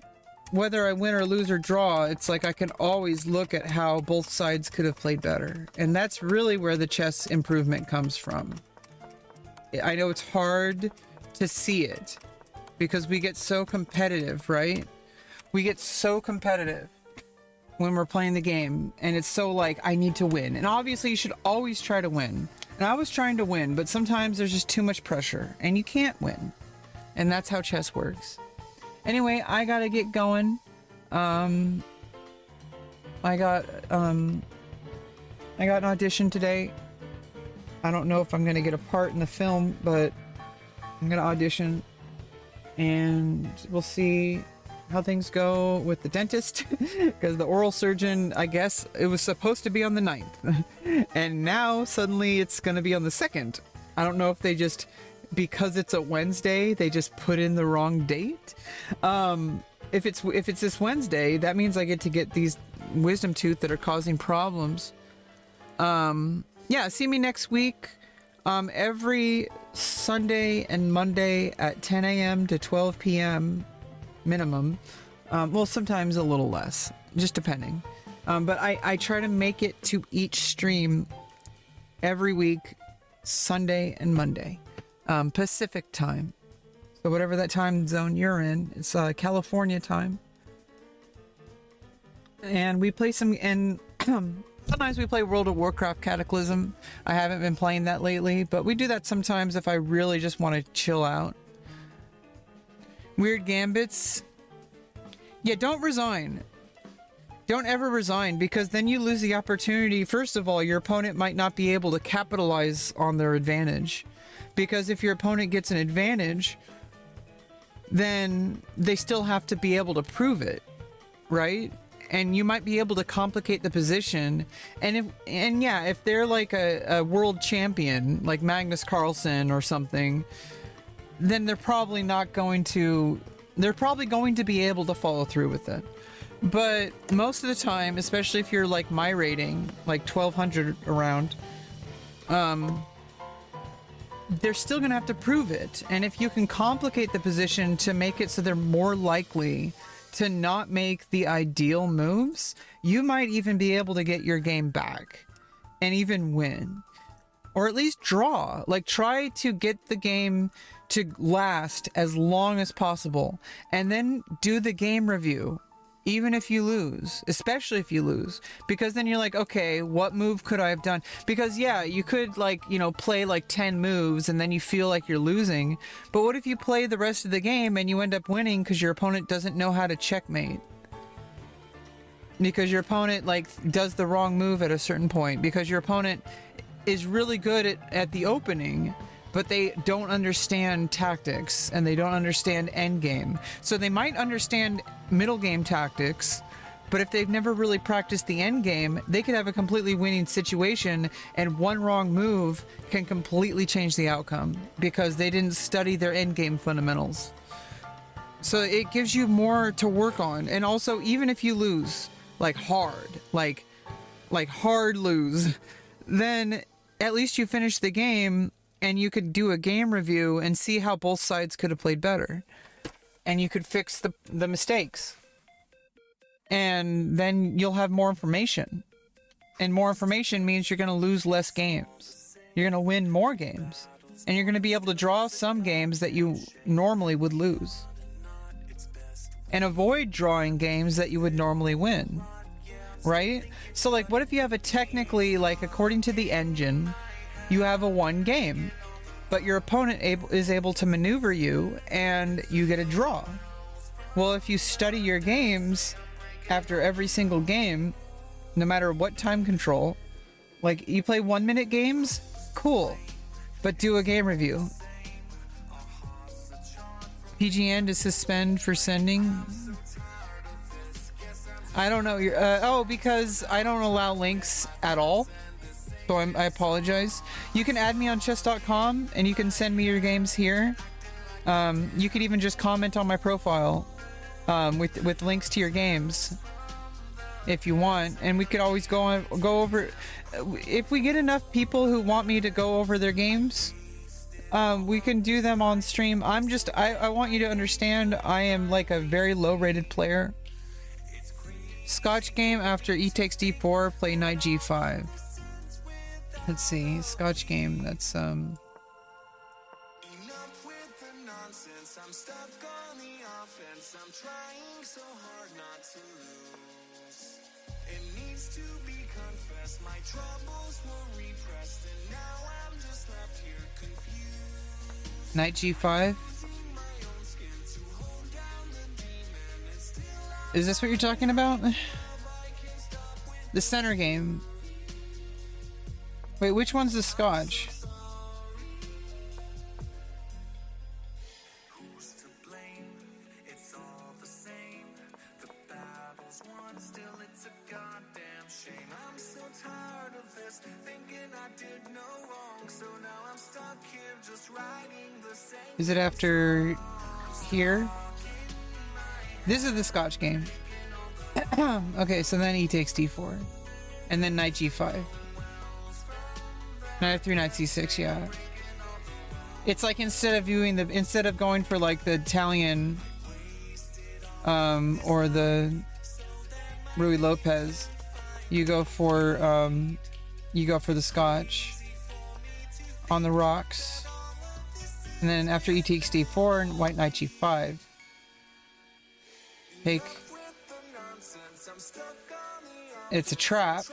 whether I win or lose or draw, it's like I can always look at how both sides could have played better. And that's really where the chess improvement comes from. I know it's hard to see it because we get so competitive, right? We get so competitive when we're playing the game, and it's so like, I need to win. And obviously you should always try to win. And I was trying to win, but sometimes there's just too much pressure and you can't win. And that's how chess works. Anyway, I gotta get going. I got an audition today. I don't know if I'm gonna get a part in the film, but I'm gonna audition and we'll see how things go with the dentist because the oral surgeon, I guess it was supposed to be on the 9th and now suddenly it's going to be on the 2nd. I don't know if they just, because it's a Wednesday, they just put in the wrong date. If it's this Wednesday, that means I get to get these wisdom tooth that are causing problems. Yeah, see me next week. Every Sunday and Monday at 10 a.m. to 12 p.m. minimum. Well, sometimes a little less, just depending. But I try to make it to each stream every week, Sunday and Monday, Pacific time. So whatever that time zone you're in, it's California time. And we play some, and sometimes we play World of Warcraft Cataclysm. I haven't been playing that lately, but we do that sometimes if I really just want to chill out. Weird gambits. Yeah, don't resign. Don't ever resign, because then you lose the opportunity. First of all, your opponent might not be able to capitalize on their advantage. Because if your opponent gets an advantage, then they still have to be able to prove it, right? And you might be able to complicate the position. And if they're like a world champion, like Magnus Carlsen or something, then they're probably going to be able to follow through with it. But most of the time, especially if you're like my rating, like 1200 around, they're still gonna have to prove it. And if you can complicate the position to make it so they're more likely to not make the ideal moves, you might even be able to get your game back and even win, or at least draw. Like, try to get the game to last as long as possible, and then do the game review, even if you lose, especially if you lose, because then you're like, okay, what move could I have done? Because yeah, you could, like, you know, play like 10 moves and then you feel like you're losing, but what if you play the rest of the game and you end up winning because your opponent doesn't know how to checkmate? Because your opponent like does the wrong move at a certain point, because your opponent is really good at the opening, but they don't understand tactics and they don't understand endgame. So they might understand middle game tactics, but if they've never really practiced the endgame, they could have a completely winning situation, and one wrong move can completely change the outcome because they didn't study their endgame fundamentals. So it gives you more to work on. And also, even if you lose, like hard, like hard lose, then at least you finish the game and you could do a game review and see how both sides could have played better. And you could fix the mistakes. and then you'll have more information. And more information means you're going to lose less games. You're going to win more games. And you're going to be able to draw some games that you normally would lose. And avoid drawing games that you would normally win. Right? So like, what if you have a technically, like, according to the engine, you have a 1 game, but your opponent is able to maneuver you and you get a draw. Well, if you study your games after every single game, no matter what time control, like, you play 1-minute games, cool, but do a game review. PGN to suspend for sending. I don't know. Oh, because I don't allow links at all. So I apologize. You can add me on chess.com and you can send me your games here. You could even just comment on my profile with links to your games if you want, and we could always go over. If we get enough people who want me to go over their games, we can do them on stream. I want you to understand, I am like a very low rated player. Scotch game after e takes d4, play knight g5. Let's see, Scotch game, that's enough with the nonsense. I'm stuck on the offense. I'm trying so hard not to lose. It needs to be confessed, my troubles were repressed, and now I'm just left here confused. Knight g5. Is this what you're talking about? The center game. Wait, which one's the Scotch? Who's to blame? It's all the same. The battle's won, still it's a goddamn shame. I'm so tired of this, thinking I did no wrong. So now I'm stuck here just writing the same. Is it after here? This is the Scotch game. Okay, so then e takes d4. And then knight g5. Knight f3, knight c6, yeah. It's like instead of going for like the Italian or the Rui Lopez, you go for the Scotch on the rocks. And then after e takes d4 and white knight g5. Take. It's a trap.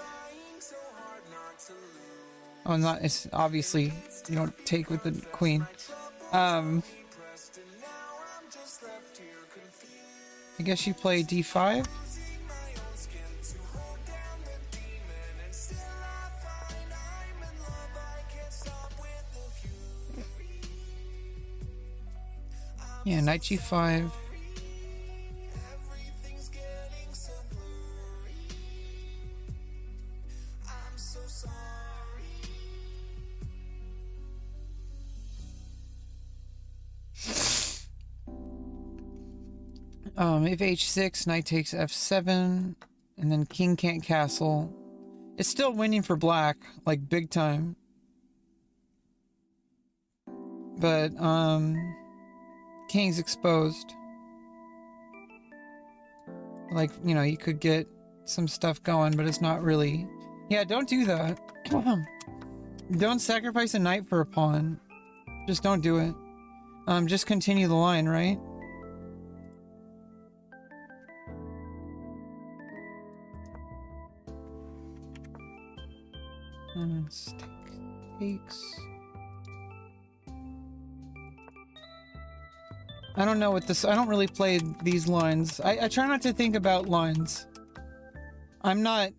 Oh, not. It's obviously you don't take with the queen. I guess you play d5. Yeah, knight g5. If h6, knight takes f7, and then king can't castle. It's still winning for black, like big time. But, king's exposed. Like, you know, you could get some stuff going, but it's not really... Yeah, don't do that. Don't sacrifice a knight for a pawn. Just don't do it. Just continue the line, right? Takes. I don't know what this... I don't really play these lines. I try not to think about lines. I'm not...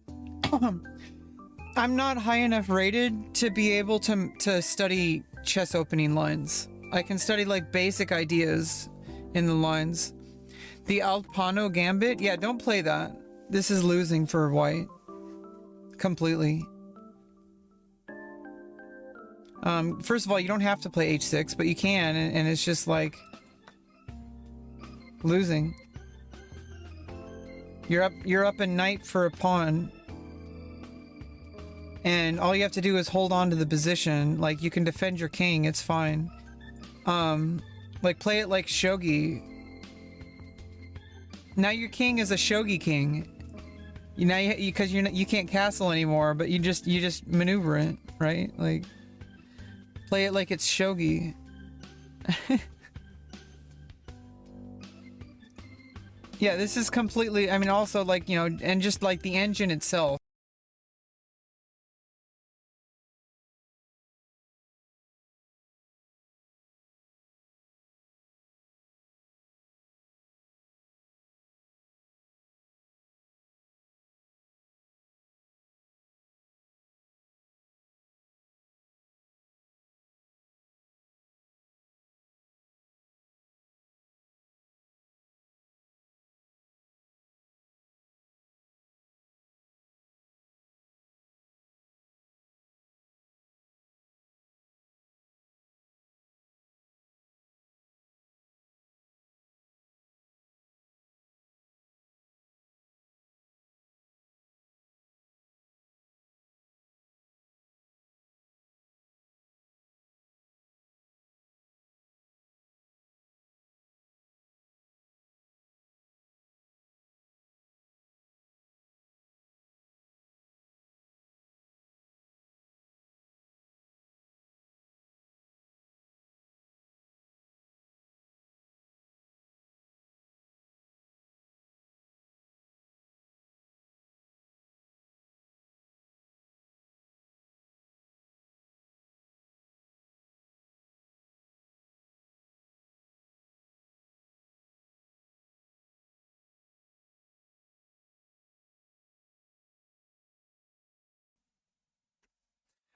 I'm not high enough rated to be able to study chess opening lines. I can study like basic ideas in the lines. The Alpano Gambit? Yeah, don't play that. This is losing for white. Completely. First of all, you don't have to play h6, but you can, and it's just like losing. You're up a knight for a pawn, and all you have to do is hold on to the position. Like, you can defend your king, it's fine. Like, play it like shogi. Now your king is a shogi king. Because you can't castle anymore, but you just maneuver it, right? Like, play it like it's shogi. Yeah, this is completely, I mean, also, like, you know, and just like the engine itself.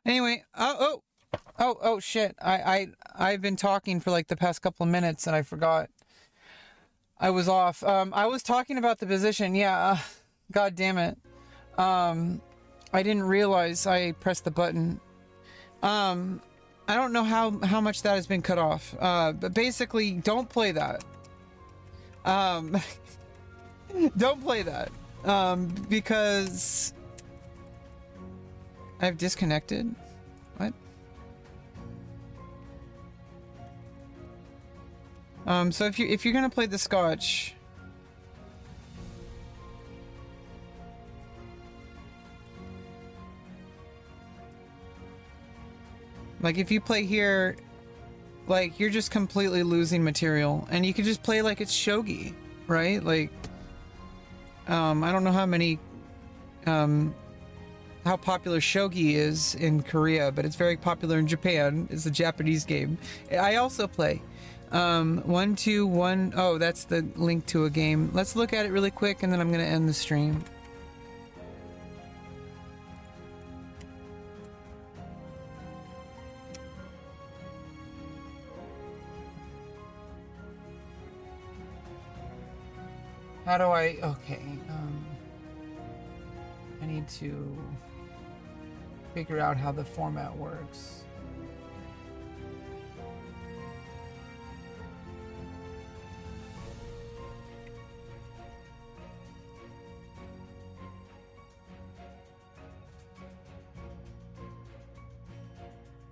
Anyway, oh shit. I've been talking for like the past couple of minutes and I forgot. I was off. I was talking about the position. Yeah. God damn it. I didn't realize I pressed the button. I don't know how much that has been cut off. But basically, don't play that. Don't play that. Because I've disconnected. What? So if you're gonna play the Scotch, like if you play here, like you're just completely losing material, and you can just play like it's shogi, right? Like, I don't know how many, how popular shogi is in Korea, but it's very popular in Japan. It's a Japanese game. I also play. 1, 2, 1. Oh, that's the link to a game. Let's look at it really quick, and then I'm gonna end the stream. How do I? Okay. I need to figure out how the format works.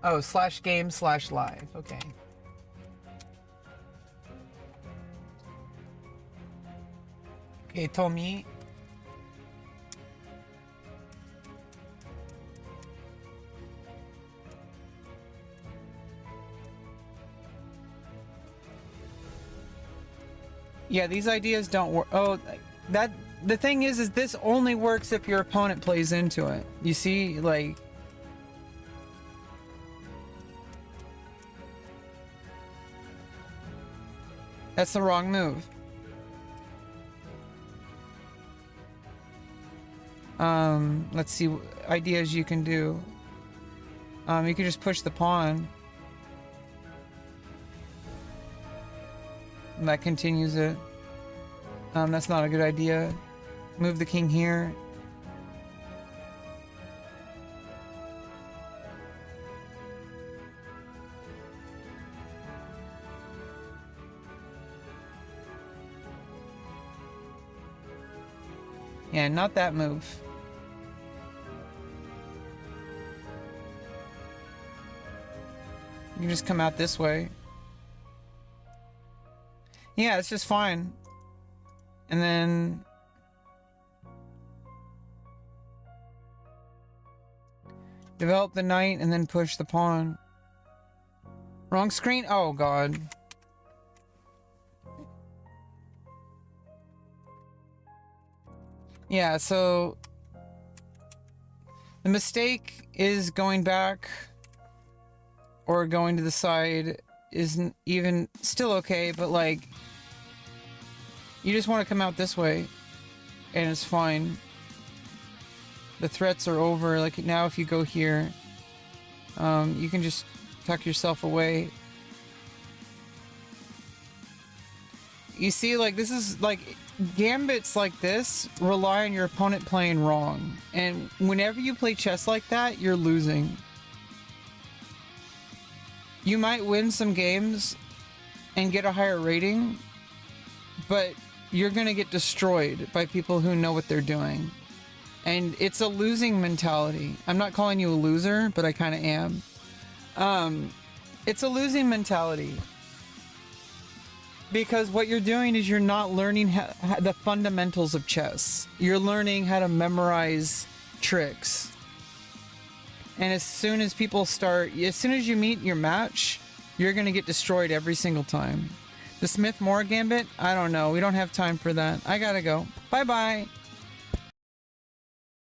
Oh, /game/live. Okay. Okay, Tommy. Yeah, these ideas don't work. Oh, that the thing is this only works if your opponent plays into it. You see, like. That's the wrong move. Let's see ideas you can do. You can just push the pawn. And that continues it. That's not a good idea. Move the king here. Yeah, not that move. You can just come out this way. Yeah, it's just fine. And then develop the knight and then push the pawn. Wrong screen? Oh god. Yeah, so the mistake is going back or going to the side isn't even still okay, but like you just want to come out this way and it's fine. The threats are over. Like now if you go here, you can just tuck yourself away. You see, like this is like gambits like this rely on your opponent playing wrong, and whenever you play chess like that, you're losing. You might win some games and get a higher rating, but you're gonna get destroyed by people who know what they're doing, and it's a losing mentality. I'm not calling you a loser, but I kind of am. It's a losing mentality. Because what you're doing is you're not learning the fundamentals of chess. You're learning how to memorize tricks. And as soon as you meet your match, you're going to get destroyed every single time. The Smith-Morra Gambit? I don't know. We don't have time for that. I gotta go. Bye-bye.